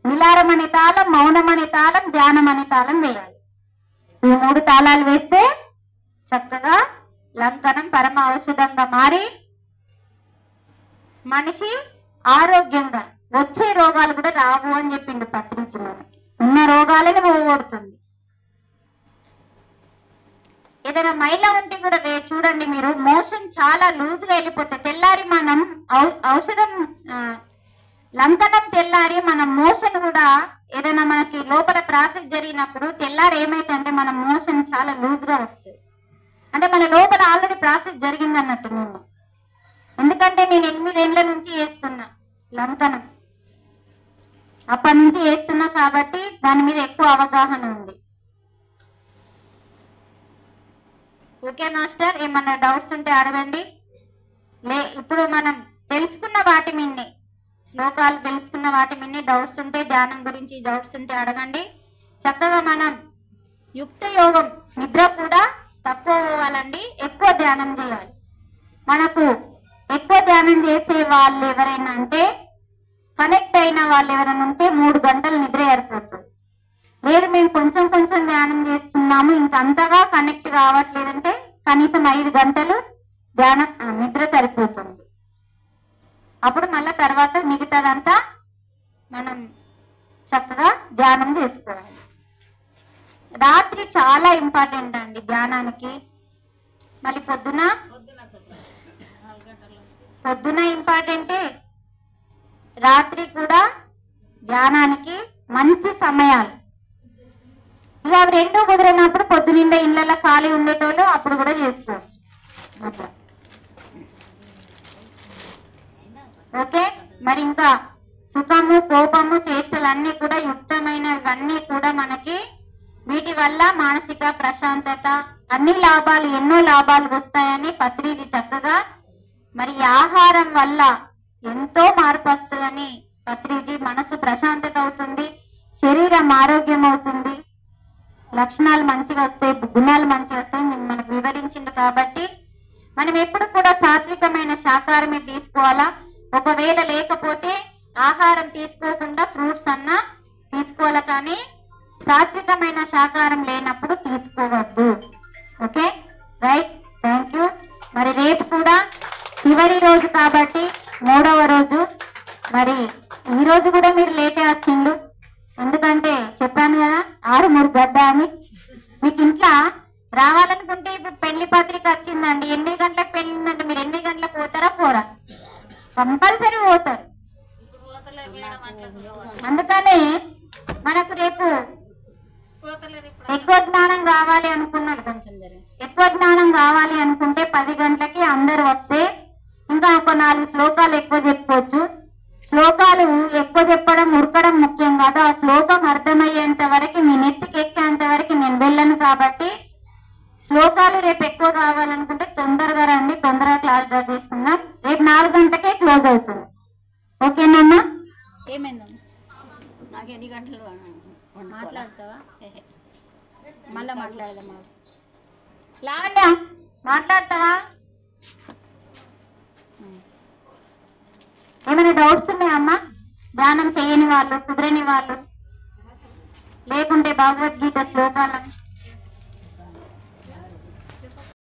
Speaker 1: నిలారం అనే తాళం, మౌనం అనే తాళం, ధ్యానం అనే తాళం వేయాలి. ఈ 3 తాళాలు వేస్తే చక్కగా లంకనం పరమ ఔషధంగా మారి మనిషి ఆరోగ్యంగా, వచ్చే రోగాలు కూడా రావు అని చెప్పిండు పత్రిజీ. మనకి ఉన్న రోగాలని పోగొడుతుంది. ఏదైనా మైల ఉంటే కూడా చూడండి మీరు, మోషన్ చాలా లూజ్ గా వెళ్ళిపోతే తెల్లారి మనం ఔషధం లంకనం తెల్లారి మనం మోషన్ కూడా ఏదైనా మనకి లోపల ప్రాసెస్ జరిగినప్పుడు తెల్లారి ఏమైతే మన మోషన్ చాలా లూజ్ గా వస్తుంది. అంటే మన లోపల ఆల్రెడీ ప్రాసెస్ జరిగింది అన్నట్టు. నేను ఎందుకంటే నేను 8 ఏళ్ల నుంచి చేస్తున్నా లంకనం. అప్పటి నుంచి చేస్తున్నా కాబట్టి దాని మీద ఎక్కువ అవగాహన ఉంది. ఓకే మాస్టర్, ఏమన్నా డౌట్స్ ఉంటే అడగండి. ఇప్పుడు మనం తెలుసుకున్న వాటి మిన్ని శ్లోకాలు తెలుసుకున్న వాటి మిన్ని డౌట్స్ ఉంటే, ధ్యానం గురించి డౌట్స్ ఉంటే అడగండి. చక్కగా మనం యుక్త యోగం, నిద్ర కూడా తక్కువ పోవాలండి, ఎక్కువ ధ్యానం చేయాలి. మనకు ఎక్కువ ధ్యానం చేసే వాళ్ళు ఎవరైనా అంటే, కనెక్ట్ అయిన వాళ్ళు ఎవరైనా ఉంటే 3 గంటలు నిద్ర ఏర్పడుతుంది. లేదు మేము కొంచెం కొంచెం ధ్యానం చేస్తున్నాము, ఇంకంతగా కనెక్ట్ కావట్లేదంటే కనీసం 5 గంటలు ధ్యానం నిద్ర సరిపోతుంది. అప్పుడు మళ్ళీ తర్వాత మిగతాదంతా మనం చక్కగా ధ్యానం చేసుకోవాలి. రాత్రి చాలా ఇంపార్టెంట్ అండి ధ్యానానికి. మళ్ళీ పొద్దున ఇంపార్టెంటే, రాత్రి కూడా ధ్యానానికి మంచి సమయాలు. ఇక అవి రెండూ కుదిరినప్పుడు పొద్దునిండా ఇళ్ళల్లో ఖాళీ ఉండేటోళ్ళు అప్పుడు కూడా చేసుకోవచ్చు. ఓకే, మరి ఇంకా సుఖము, కోపము, చేష్టలు అన్నీ కూడా యుక్తమైనవన్నీ కూడా మనకి వీటి వల్ల మానసిక ప్రశాంతత, అన్ని లాభాలు, ఎన్నో లాభాలు వస్తాయని పత్రిజీ చక్కగా, మరి ఆహారం వల్ల ఎంతో మార్పు వస్తుందని పత్రిజీ, మనసు ప్రశాంతత అవుతుంది, శరీరం ఆరోగ్యం అవుతుంది, లక్షణాలు మంచిగా వస్తాయి, గుణాలు మంచిగా వస్తాయి మనకు వివరించింది. కాబట్టి మనం ఎప్పుడు కూడా సాత్వికమైన శాకాహారమే తీసుకోవాలా. ఒకవేళ లేకపోతే ఆహారం తీసుకోకుండా ఫ్రూట్స్ అన్నా తీసుకోవాలి, కానీ సాత్వికమైన శాకాహారం లేనప్పుడు తీసుకోవద్దు. Okay, right, thank you. మరి రేపు కూడా చివరి రోజు కాబట్టి 3వ రోజు. మరి ఈ రోజు కూడా మీరు లేటే వచ్చిండు, ఎందుకంటే చెప్పాను కదా 6 గడ్డ అని. మీకు ఇంట్లో రావాలనుకుంటే ఇప్పుడు పెళ్లి పత్రిక వచ్చిందండి, 8 గంటలకు పెళ్లి ఉందంటే మీరు 8 గంటలకు పోతారా? పోరా? కంపల్సరీ పోతారు. అందుకనే మనకు రేపు ఎక్కువ జ్ఞానం కావాలి అనుకున్నాడు, కొంచెం ఎక్కువ జ్ఞానం కావాలి అనుకుంటే 10 గంటలకి అందరు వస్తే ఇంకా ఒక 4 శ్లోకాలు ఎక్కువ చెప్పుకోవచ్చు. శ్లోకాలు ఎక్కువ చెప్పడం, ఉరకడం ముఖ్యం కాదు. ఆ శ్లోకం అర్థమయ్యేంత వరకు, మీ నెత్తికి ఎక్కేంత వరకు నేను వెళ్ళను. కాబట్టి శ్లోకాలు రేపు ఎక్కువ కావాలనుకుంటే తొందరగా రండి, తొందరగా క్లాస్ డ్రాప్ చేసుకుందాం. రేపు 4 గంటలకే క్లోజ్ అవుతుంది. ఓకేనమ్మా?
Speaker 2: ఏమైందమ్మా? నాకు ఎన్ని గంటలు
Speaker 1: మాట్లాడతావా? మళ్ళా మాట్లాడదామా? లావణ్య మాట్లాడతావా? ఏమైనా డౌట్స్ ఉన్నాయమ్మా? ధ్యానం చేయని వాళ్ళు, కుదరని వాళ్ళు, లేకుంటే భగవద్గీత శ్లోకాలను